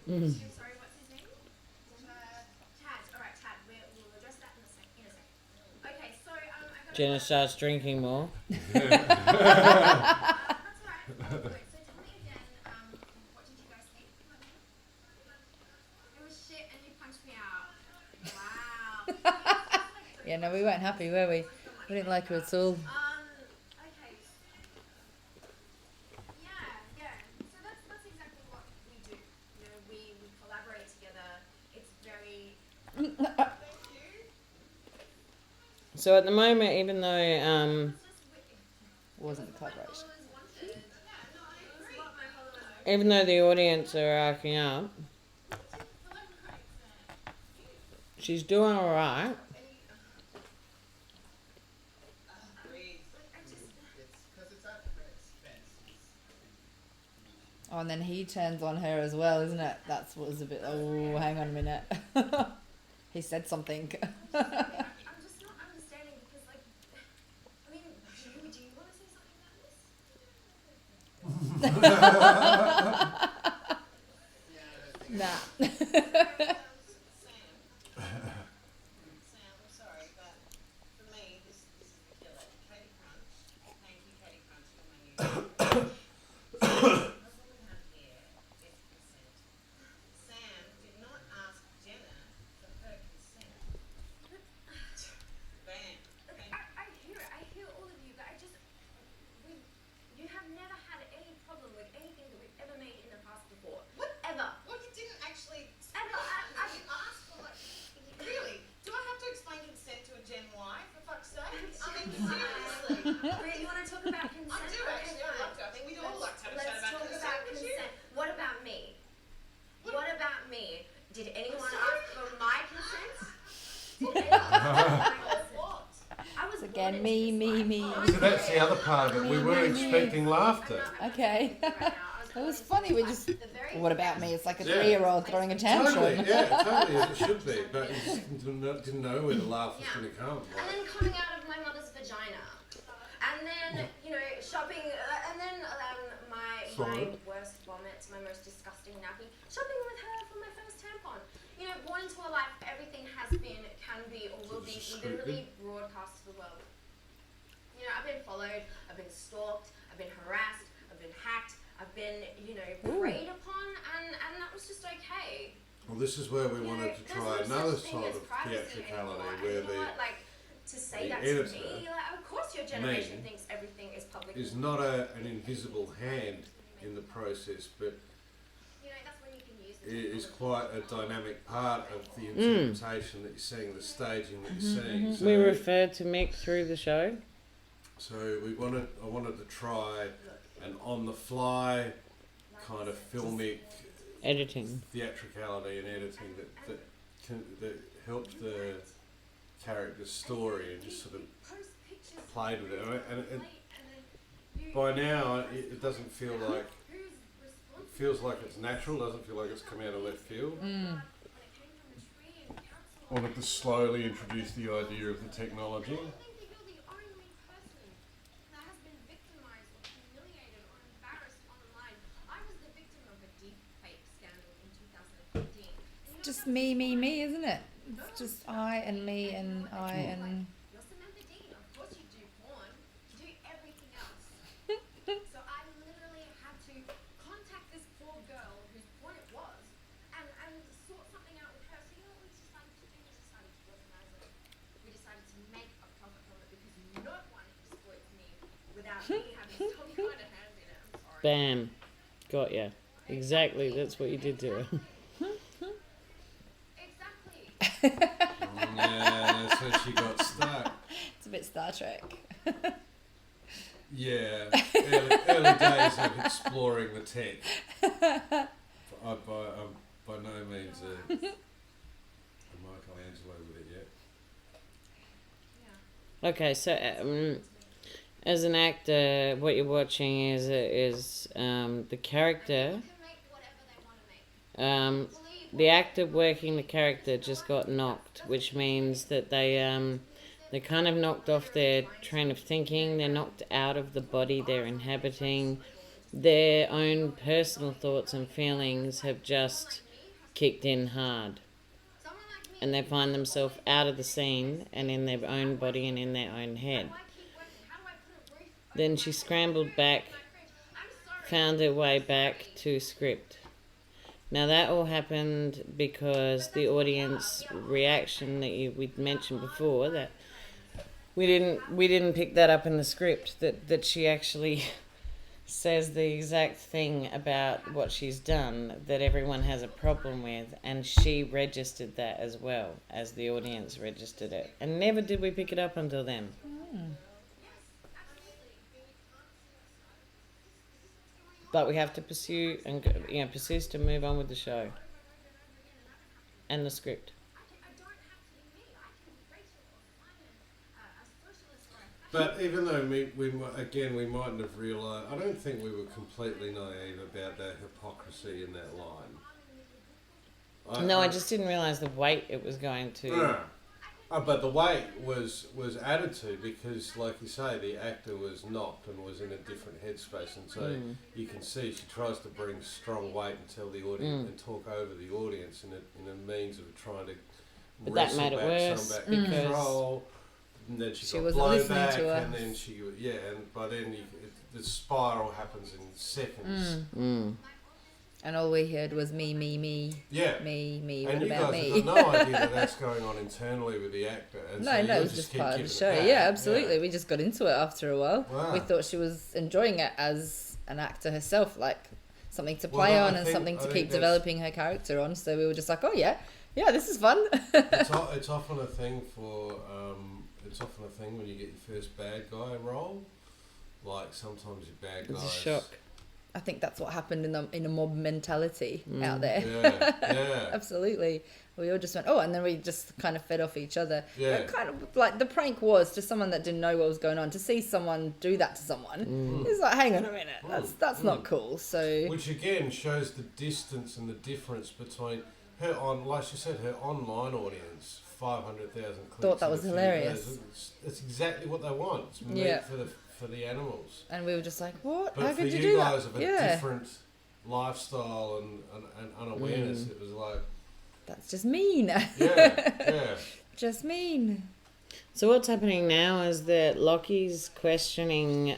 Sorry, what's his name? Tad. Alright, Tad. We'll address that in a second. Okay, so I've got
Jenna starts drinking more.
that's alright. So tell me again, what did you guys think? It was shit and you punched me out. Wow.
Yeah, no, we weren't happy, were we? We didn't like her at all.
Okay.
So at the moment, even though
Wasn't the collaboration.
the audience are arcing up, she's doing all right.
It's at her expense.
Oh, and then he turns on her as well, isn't it? That's what was a bit. Oh, hang on a minute. He said something.
I'm just not understanding because, like, I mean, do you want to say something about this?
Nah.
Sam, I'm sorry, but for me, this is the killer. Katie Crunch. Thank you, Katie Crunch, for my new What we have here is consent. Sam did not ask Jenna for her consent. Bam.
Look,
Okay.
I hear all of you, but you have never had any problem with anything that we've ever made in the past before.
What?
Ever.
Well, you didn't actually.
Ever.
I didn't ask for like. Really? Do I have to explain consent to a Gen Y for fuck's sake? I mean, seriously.
Wait, you want to talk about consent?
I do actually. I love to. I think we all like to have a chat
Let's
about
talk
consent.
about
Would you?
consent. What about me? What about me? Did anyone ask for my consent? Did anyone ask for my consent?
What?
I was
Again,
born into
me,
this
me,
life.
me.
So that's the other part of it. We weren't expecting laughter.
Okay. It was funny. We just. What about me? It's like a
Yeah.
3-year-old throwing a tantrum.
Totally, yeah, totally, as it should be. But you just didn't know where the laugh was going to come.
And then coming out of my mother's vagina. And then, shopping, and then my
Swallowed.
worst vomit, my most disgusting nappy. Shopping with her for my first tampon. Born into a life, everything has been, can be, or will be
Just
literally broadcast to the world. I've been followed, I've been stalked, I've been harassed, I've been hacked, I've been, preyed upon, and that was just okay.
Well, this is where we wanted to
There's
try
no
another
such thing
side
as
of
privacy anymore.
theatricality
And
where
you know
the
what, like, to say
the
that
editor
to me, like, of course your generation
me
thinks everything is public.
is not an invisible hand in the process, but
That's when you can use
it is quite a dynamic part of the interpretation that you're seeing, the staging that you're seeing. So,
We referred to Mick through the show.
so I wanted to try an on-the-fly kind of filmic
Editing.
theatricality and editing that helped the character's story and just sort of played with it. And by now, it doesn't feel like it feels like it's natural. Doesn't feel like it's come out of left field. I wanted to slowly introduce the idea of the technology.
Just me, isn't it? It's just I and me and I and.
You're Samantha Dean. Of course you do porn. You do everything else. So I literally had to contact this poor girl whose porn it was and sort something out with her. So what we decided to do? We decided to organize it. We decided to make a profit from it because no one exploits me without me having some kind of hand in it. I'm sorry.
Bam. Got ya. Exactly. That's what you did to her.
Exactly.
Yeah, so she got stuck.
It's a bit Star Trek.
Yeah, early days of exploring the tech. I'm by no means a Michelangelo with it yet.
Okay, so as an actor, what you're watching is the character.
Can make whatever they want to make.
The actor working the character just got knocked, which means that they kind of knocked off their train of thinking. They're knocked out of the body they're inhabiting. Their own personal thoughts and feelings have just kicked in hard, and they find themselves out of the scene and in their own body and in their own head. Then she scrambled back, found her way back to script. Now that all happened because the audience reaction that we'd mentioned before, that we didn't pick that up in the script, that she actually says the exact thing about what she's done that everyone has a problem with, and she registered that as well as the audience registered it, and never did we pick it up until then. But we have to pursue and persist to move on with the show and the script.
But even though we mightn't have realised, I don't think we were completely naive about that hypocrisy in that line.
I just didn't realise the weight it was going to.
No. But the weight was added to because, like you say, the actor was knocked and was in a different headspace, and so you can see she tries to bring strong weight and tell the audience and talk over the audience in a means of trying to
But that made it worse
some back
because
control. And then she got
wasn't listening
blowback,
to us.
and then and by then the spiral happens in seconds.
And all we heard was me,
Yeah.
me.
And
What
you
about
guys
me?
have got no idea that that's going on internally with the actor. And
No,
so
it
you'll
was just
keep
part of the
giving
show.
it back.
Yeah, absolutely. We just got into it after a while.
Wow.
We thought she was enjoying it as an actor herself, like something to play
Well,
on
I
and
think-
something
I
to
think
keep
that's-
developing her character on. So we were just like, oh yeah, this is fun.
It's often a thing when you get your first bad guy role. Like sometimes your bad guys.
it's a shock.
I think that's what happened in a mob mentality out there.
Yeah.
Absolutely. We all just went, oh, and then we just kind of fed off each other.
Yeah.
It kind of like the prank was to someone that didn't know what was going on. To see someone do that to someone, it's like, hang on a minute, that's not cool. So,
Which again shows the distance and the difference between her like she said, her online audience, 500,000 clicks.
Thought that
in a
was
few
hilarious.
days. It's exactly what they want. It's meat
Yeah.
for the animals.
and we were just like, what?
But
How
for
could you
you
do
guys
that?
of a different lifestyle and unawareness, it was like,
That's just mean.
yeah.
Just mean.
So what's happening now is that Lockie's questioning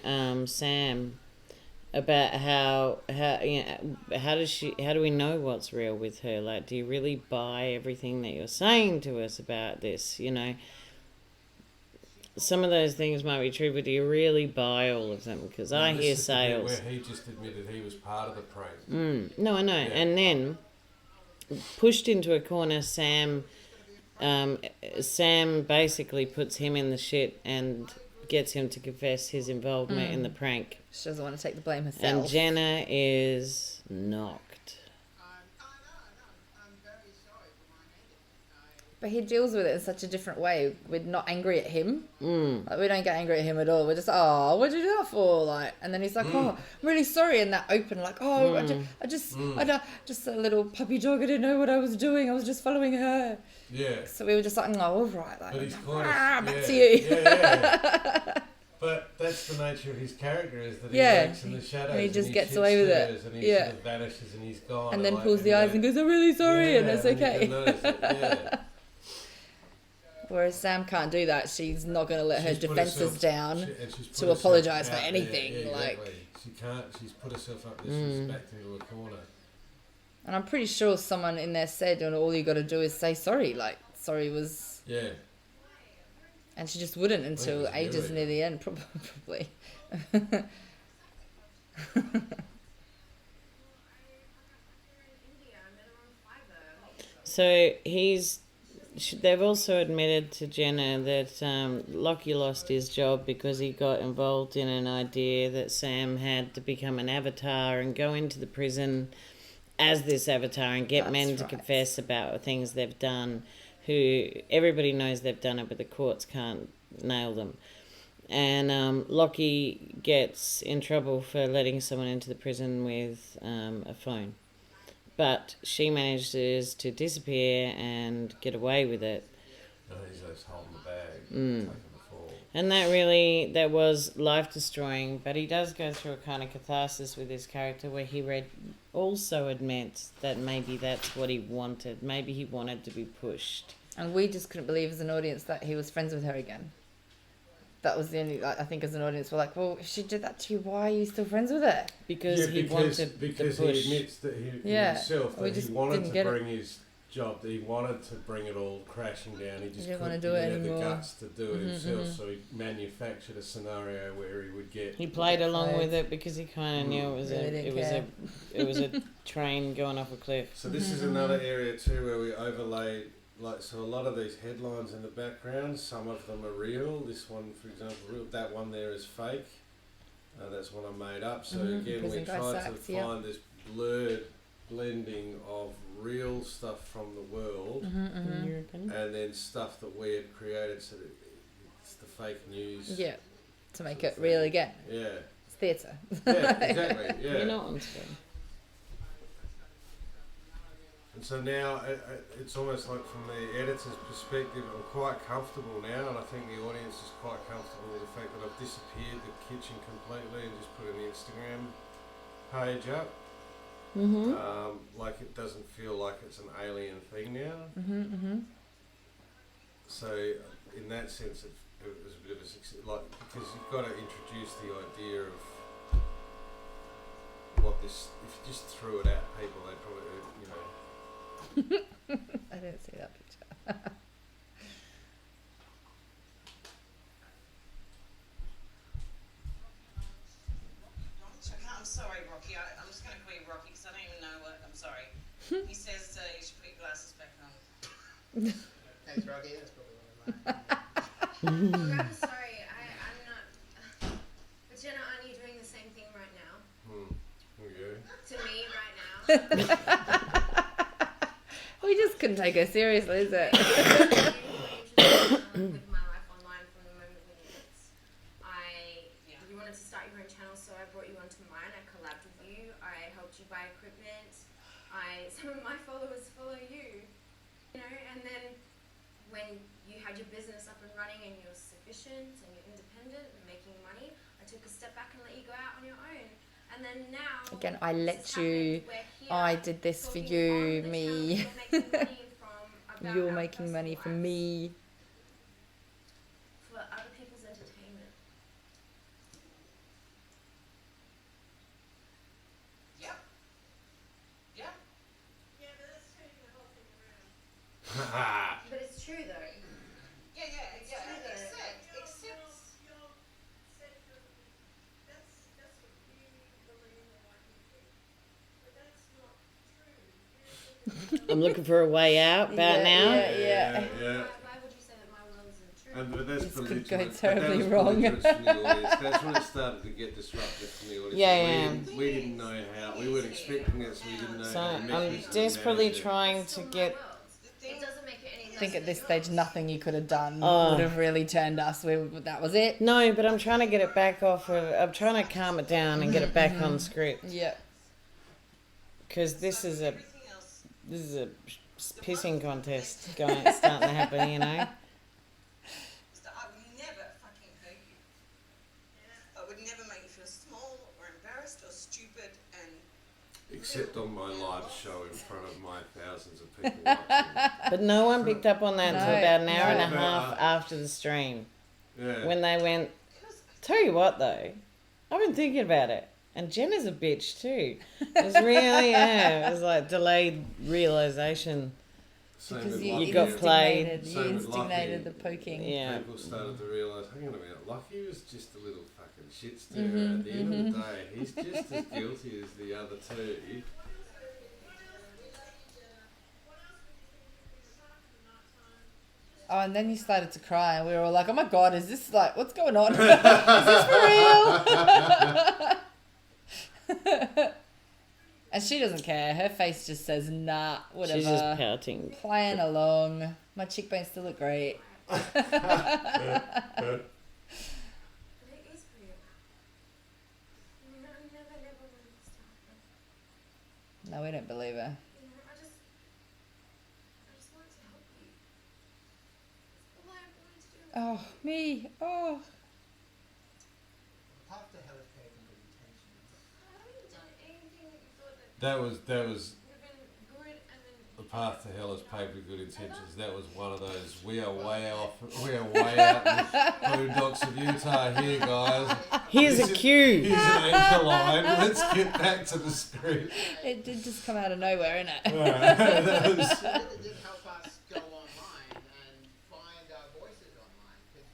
Sam about how do we know what's real with her? Like, do you really buy everything that you're saying to us about this? Some of those things might be true, but do you really buy all of them? Because I
This
hear
is the bit
sales.
where he just admitted he was part of the prank.
No, I know.
Yeah.
And then pushed into a corner, Sam basically puts him in the shit and gets him to confess his involvement in the prank.
She doesn't want to take the blame herself.
And Jenna is knocked.
I'm very sorry for my negative.
But he deals with it in such a different way. We're not angry at him. Like, we don't get angry at him at all. We're just, oh, what'd you do that for? Like, and then he's like, oh, I'm really sorry. And that open, like, oh, I just a little puppy dog. I didn't know what I was doing. I was just following her.
Yeah.
So we were just like, oh, all right. Like,
But he's kind
back to you.
Yeah. But that's the nature of his character, is that he works in the shadows.
and he just gets
shit
away with it.
stirs And he
Yeah.
sort of vanishes and he's gone.
And then
like,
pulls the eyes and goes, I'm really sorry. And it's
you
okay.
can notice it, yeah.
Whereas Sam can't do that. She's not going to let her
She's put
defences
herself-
down
and she's put
to
herself
apologise for
out there,
anything.
yeah,
Like,
exactly. She's put herself up disrespect into a corner.
and I'm pretty sure someone in there said, all you got to do is say sorry. Like, sorry was...
Yeah.
And she just wouldn't until
was
ages
really-
near the end, probably.
So they've also admitted to Jenna that Lockie lost his job because he got involved in an idea that Sam had to become an avatar and go into the prison as this avatar and get
That's
men to
right.
confess about things they've done, who everybody knows they've done it, but the courts can't nail them. And Lockie gets in trouble for letting someone into the prison with a phone. But she manages to disappear and get away with it.
No, he's just holding the bag, taking the fall.
And that was life-destroying, but he does go through a kind of catharsis with his character where he also admits that maybe that's what he wanted. Maybe he wanted to be pushed.
And we just couldn't believe as an audience that he was friends with her again. That was the only, I think as an audience, we're like, well, if she did that to you, why are you still friends with her?
Because he wanted
because
the push.
he admits that
Yeah,
himself
we
that
just
he wanted
didn't
to
get it.
bring his job. He wanted to bring it all crashing down. He just
didn't wanna
couldn't
do it
have
anymore.
the guts to do it himself. So he manufactured a scenario where he would get.
He played along
Fired.
with it because he kind of knew it was
Really
a
didn't
it was
care.
a it was a train going off a cliff.
So this is another area too where we overlay, like, so a lot of these headlines in the background, some of them are real. This one, for example, real. That one there is fake. That's one I made up. So again, we
Prison guy
tried to
sacks, yeah.
find this blurred blending of real stuff from the world
In your opinion?
and then stuff that we had created, so that it's the fake news.
Yeah, to make it real again.
Yeah.
It's theatre.
Yeah, exactly. Yeah.
You're not on screen.
And so now it's almost like from the editor's perspective, I'm quite comfortable now, and I think the audience is quite comfortable with the fact that I've disappeared the kitchen completely and just put an Instagram page up. Like it doesn't feel like it's an alien thing now. So in that sense, it was a bit of a success, like, because you've got to introduce the idea of what this. If you just threw it at people, they'd probably, you know.
I didn't see that picture.
I'm sorry, Rocky. I'm just going to call you Rocky because I don't even know what. I'm sorry. He says you should put your glasses back on.
Thanks, Rocky. That's probably one of mine.
I'm sorry, I'm not. But Jenna, aren't you doing the same thing right now?
Okay.
To me right now?
We just couldn't take her seriously, is it?
I'm really interested with my life online from the moment when you wanted to start your own channel, so I brought you onto mine. I collabed with you. I helped you buy equipment. Some of my followers follow you. You know, and then when you had your business up and running and you're sufficient and you're independent and making money, I took a step back and let you go out on your own. And then now,
Again, I let
this has
you.
happened, we're here
I did this for
talking
you,
on the
me.
channel, you're
You're
making money
making money
from about our
for
personal lives
me.
for other people's entertainment.
Yep. Yep.
Yeah, but that's turning the whole thing around. But it's true though.
Yeah.
It's true though.
Except.
That's what you believe and what you think. But that's not true.
I'm looking for a way out about now.
Yeah.
Why would you say that my world isn't true?
But that's
This could
belligerent.
go terribly
But that was
wrong.
belligerence from the audience. That's when it started to get disruptive from the audience.
Yeah.
We didn't know how. We weren't expecting it, so we didn't know
So
how to
I'm
mechanism
desperately
manage it.
trying to get.
It doesn't make it any
I think
less
at this
than
stage,
yours.
nothing you could have done
Oh.
would have really turned us. That was it.
No, but I'm trying to get it back off. I'm trying to calm it down and get it back on script.
Yeah.
Because this is a
Everything else.
pissing contest starting to happen. You know.
I would never fucking hurt you. I would never make you feel small or embarrassed or stupid and.
Except on my live show in front of my thousands of people watching.
But no one picked up on that until
No,
about an hour and a
no.
half after the stream.
Yeah.
When they went, tell you what though, I've been thinking about it. And Jenna's a bitch too. It was really, it was like delayed realization.
Same
Because
with
you
Lucky.
You got played.
You
Same with
instigated the
Lucky.
poking.
Yeah.
People started to realise, hang on a minute, Lucky was just a little fucking shit stirrer. At the end of the day, he's just as guilty as the other two.
Oh, and then you started to cry, and we were all like, "Oh my god, is this like what's going on? Is this for real?" And she doesn't care. Her face just says, "Nah, whatever."
She's just pouting.
Playing along. My cheekbones still look great.
But it is real. I never wanted this to happen.
No, we don't believe her.
You know, I just wanted to help you. That's all I wanted to do.
Oh, me. Oh.
Half the hell is taken good intentions.
I haven't done anything that you thought that
That was
would have been good and then
a path to hell is paved with good intentions. That was one of those. We are way out in the boondocks of Utah here, guys.
Here's a cue.
Here's an anchor line. Let's get back to the script.
It did just come out of nowhere, innit?
Alright, that was.
It really did help us go online and find our voices online. 'Cause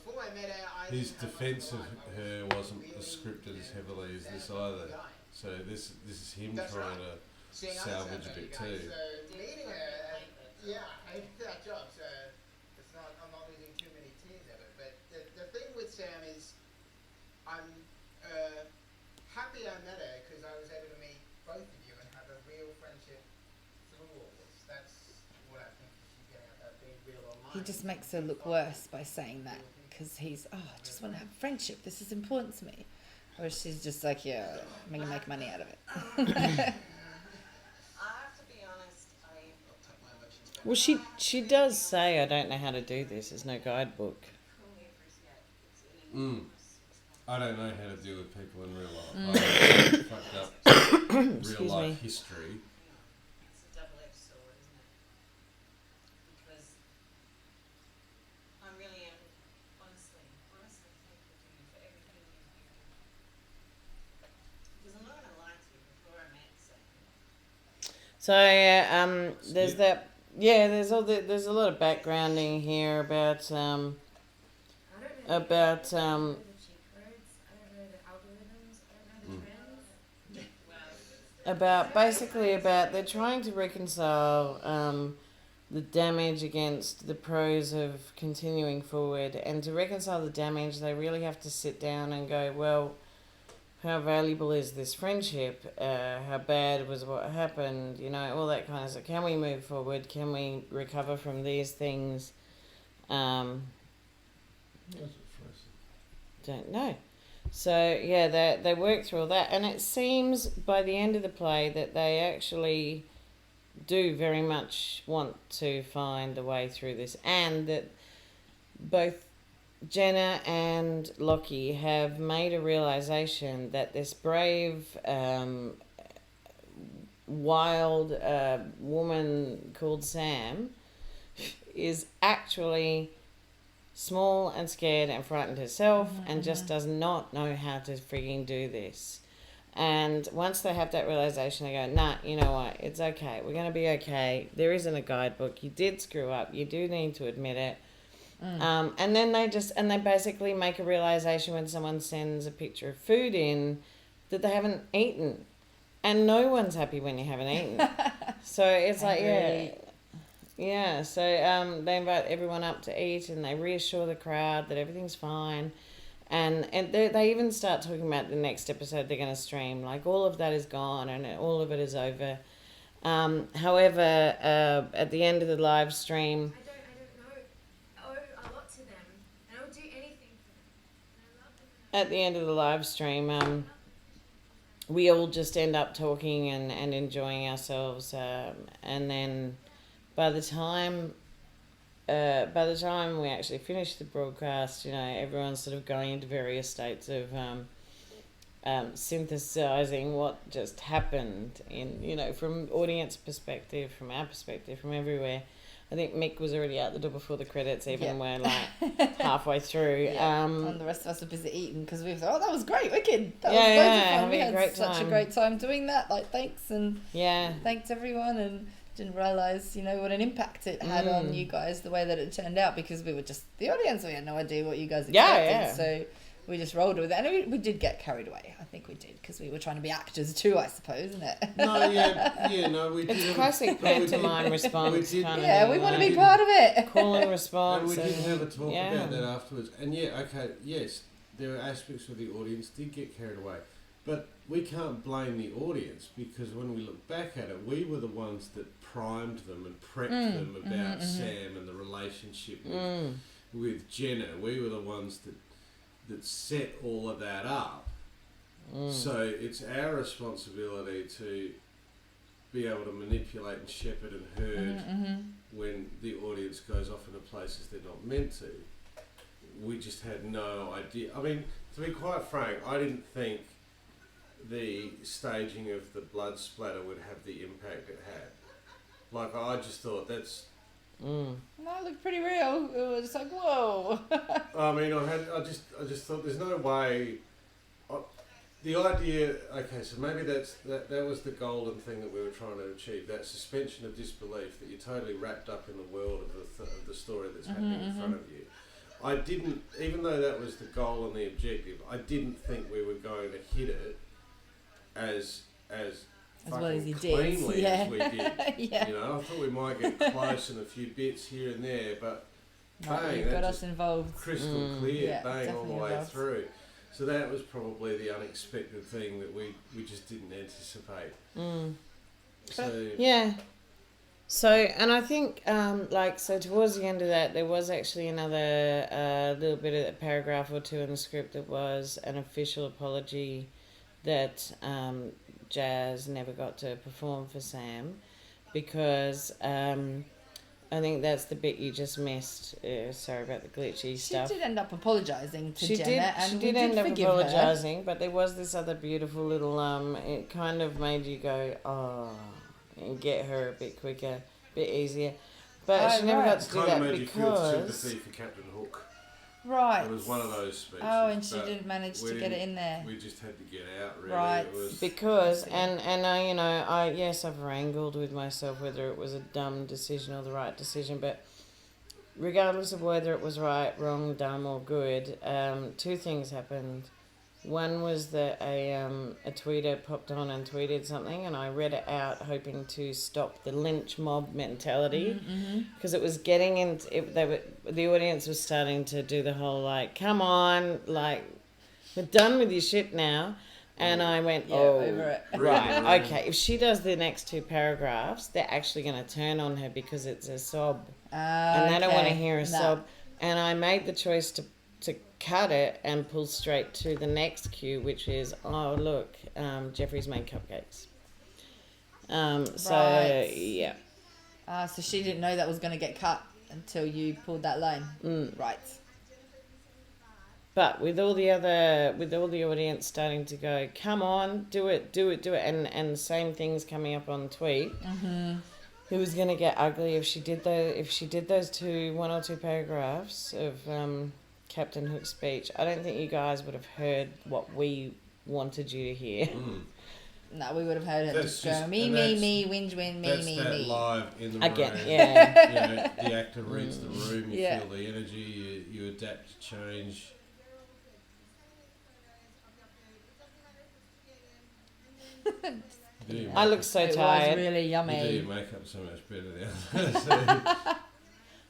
before I met her, I
His
didn't have
defence
much
of
online. I was
her wasn't
really
scripted as heavily as this
guy.
either. So this is him
That's
trying
right.
to
Seeing us
salvage a
out
bit
there, you
too.
guys. So meeting her, yeah, I did that job. So it's not. I'm not losing too many tears of it. But the thing with Sam is, I'm happy I met her because I was able to meet both of you and have a real friendship through all this. That's what I think she's getting at, that being real online.
He just makes her look worse by saying that, because he's, I just want to have friendship. This is important to me. Whereas she's just like, yeah, I'm going to make money out of it.
I have to be honest,
I'll tuck my emotions back.
Well, she does say, I don't know how to do this. There's no guidebook.
truly appreciate it's
I don't know how to deal with people in real life. I have fucked up real
Excuse
life
me.
history.
It's a double-edged sword, isn't it? Because I really am honestly thankful to you for everything you've given. Because I'm not going to lie to you, before I met Sam,
So there's that. Yeah, there's a lot of backgrounding here about
I don't know
about
the cheat codes. I don't know the algorithms. I don't know the trends.
about they're trying to reconcile the damage against the pros of continuing forward, and to reconcile the damage they really have to sit down and go, well, how valuable is this friendship, how bad was what happened, all that kind of stuff. Can we move forward, can we recover from these things? Don't know. So yeah, they work through all that, and it seems by the end of the play that they actually do very much want to find a way through this, and that both Jenna and Lockie have made a realization that this brave, wild woman called Sam is actually small and scared and frightened herself, and just does not know how to freaking do this. And once they have that realization, they go, nah, you know what, it's okay, we're going to be okay, there isn't a guidebook, you did screw up, you do need to admit it. And then they basically make a realization when someone sends a picture of food in that they haven't eaten, and no one's happy when you haven't eaten. So it's like, yeah. So they invite everyone up to eat, and they reassure the crowd that everything's fine, and they even start talking about the next episode they're going to stream. Like, all of that is gone and all of it is over. However, at the end of the live stream,
I don't know. I owe a lot to them, and I would do anything for them. And I love them.
at the end of the live stream, we all just end up talking and enjoying ourselves, and then by the time we actually finish the broadcast, everyone's sort of going into various states of synthesizing what just happened from audience perspective, from our perspective, from everywhere. I think Mick was already out the door before the credits even were like halfway through.
And the rest of us were busy eating because we thought, that was great, wicked. That was
Yeah,
loads of fun.
having
We
a
had
great
such a
time.
great time doing that. Like, thanks, and
Yeah.
thanks everyone, and didn't realise, what an impact it had on you guys, the way that it turned out, because we were just the audience. We had no idea what you guys expected, so we just rolled with it. And we did get carried away. I think we did, because we were trying to be actors too, I suppose, isn't it?
We did.
It's classic pantomime response.
did-
kind of
Yeah,
thing,
we want to
like
be part of it.
call and
And
response.
we did have a talk
yeah.
about that afterwards. And yes, there are aspects of the audience did get carried away. But we can't blame the audience, because when we look back at it, we were the ones that primed them and prepped them about Sam and the relationship with Jenna. We were the ones that set all of that up. So it's our responsibility to be able to manipulate and shepherd and herd when the audience goes off into places they're not meant to. We just had no idea. I mean, to be quite frank, I didn't think the staging of the blood splatter would have the impact it had. Like, I just thought that's...
Mm.
No, it looked pretty real. It was like, whoa.
I mean, I just thought there's no way... The idea... Okay, so maybe that was the golden thing that we were trying to achieve, that suspension of disbelief, that you're totally wrapped up in the world of the story that's happening in front of you. I didn't... Even though that was the goal and the objective, I didn't think we were going to hit it as
well as you
cleanly
did.
as we did.
Yeah.
You know, I thought we might get close in a few bits here and there, but
No,
bang,
you
that
got us
just
involved.
crystal clear,
Yeah,
bang, all the
definitely
way
involved.
through. So that was probably the unexpected thing that we just didn't anticipate.
Mm.
So
Yeah. So, and I think, so towards the end of that, there was actually another little bit of a paragraph or two in the script that was an official apology that Jazz never got to perform for Sam, because I think that's the bit you just missed. Sorry about the glitchy stuff.
She did end up apologising to
She
Gemma,
did.
and
She
we
did end up
forgive her.
apologising, but there was this other beautiful little. It kind of made you go, oh, and get her a bit quicker, a bit easier. But
Oh,
she never
right.
got to do
kind
that
of made you feel
because
sympathy for Captain Hook.
Right.
It was one of those speeches.
Oh, and she
but
didn't manage
we
to get it
didn't-
in there.
We just had to get out, really.
Right.
It was,
because and I yes, I've wrangled with myself whether it was a dumb decision or the right decision, but regardless of whether it was right, wrong, dumb, or good, two things happened. One was that a tweeter popped on and tweeted something, and I read it out, hoping to stop the lynch mob mentality, because it was getting into the audience was starting to do the whole like, come on, like, we're done with your shit now. And I went,
Yeah,
oh,
over it.
right, okay. If she does the next two paragraphs, they're actually going to turn on her because it's a sob. And they don't want to hear a sob. And I made the choice to cut it and pull straight to the next cue, which is, oh, look, Jeffrey's made cupcakes. So,
Right.
yeah.
So she didn't know that was going to get cut until you pulled that line. Right.
But with all the audience starting to go, come on, do it, and the same things coming up on tweet, it was going to get ugly if she did those one or two paragraphs of Captain Hook's speech. I don't think you guys would have heard what we wanted you to hear.
No, we would have heard it
That's
just go,
just-
me,
and
me,
that's-
me, whinge, whin, me,
that's
me,
that
me.
live in the
Again,
room.
yeah.
You know, the actor reads the room, you
Yeah.
feel the energy, you adapt to change. You do your
I look
makeup-
so
It was
tired.
really
You do
yummy.
your makeup so much better now.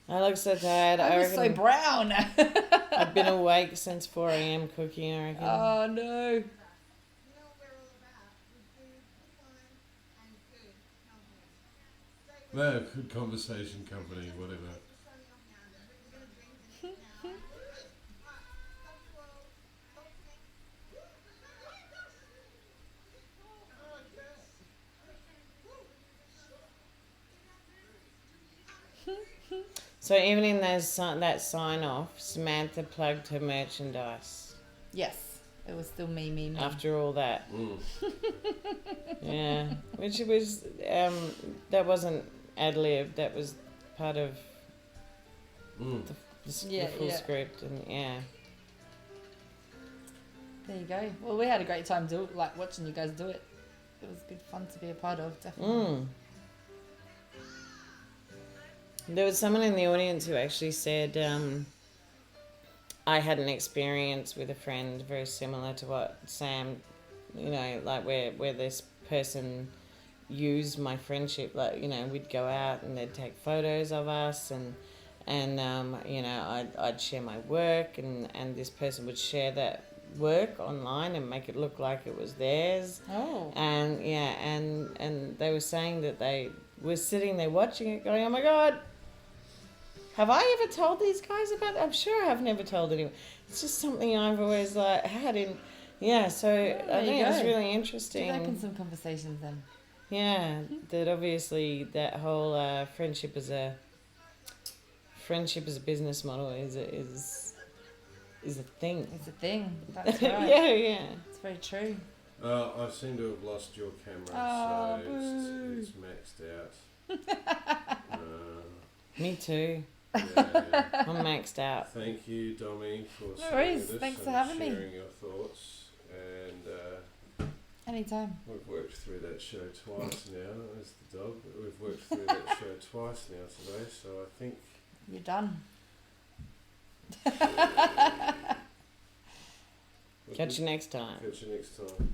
I look so tired.
I was so
reckon
brown.
I've been awake since 4 a.m. cooking, I reckon.
Oh, no.
You know what we're all about. We do fun and good company.
No, good conversation company, whatever.
Sunny off now, we're going to drink and eat now. Love you all.
So even in that sign off, Samantha plugged her merchandise
Yes. It was still me, me, me.
after all that.
Mm.
Yeah, which was that wasn't ad lib. That was part of
Mm.
the
Yeah,
full
yeah.
script, and yeah.
There you go. Well, we had a great time watching you guys do it. It was good fun to be a part of, definitely.
Mm. There was someone in the audience who actually said, I had an experience with a friend very similar to what Sam, like where this person used my friendship. Like, we'd go out and they'd take photos of us and I'd share my work and this person would share that work online and make it look like it was theirs.
Oh.
And and they were saying that they were sitting there watching it going, oh my God, have I ever told these guys about that? I'm sure I've never told anyone. It's just something I've always had in, so
there
I think
you
it was
go.
really
Did
interesting.
open some conversations then.
Yeah, that obviously that whole friendship as a business model is a thing.
It's a thing. That's right.
yeah.
It's very true.
I seem to have lost your camera,
Oh,
so
boo.
it's maxed out.
Me too.
Yeah.
I'm maxed out.
Thank you, Domi, for
No
sitting
worries.
with us
Thanks
and
for having me.
sharing your thoughts. And
Anytime.
we've worked through that show twice now, as the dog. But we've worked through that show twice now today, so I think
You're done.
Catch you next time.
catch you next time.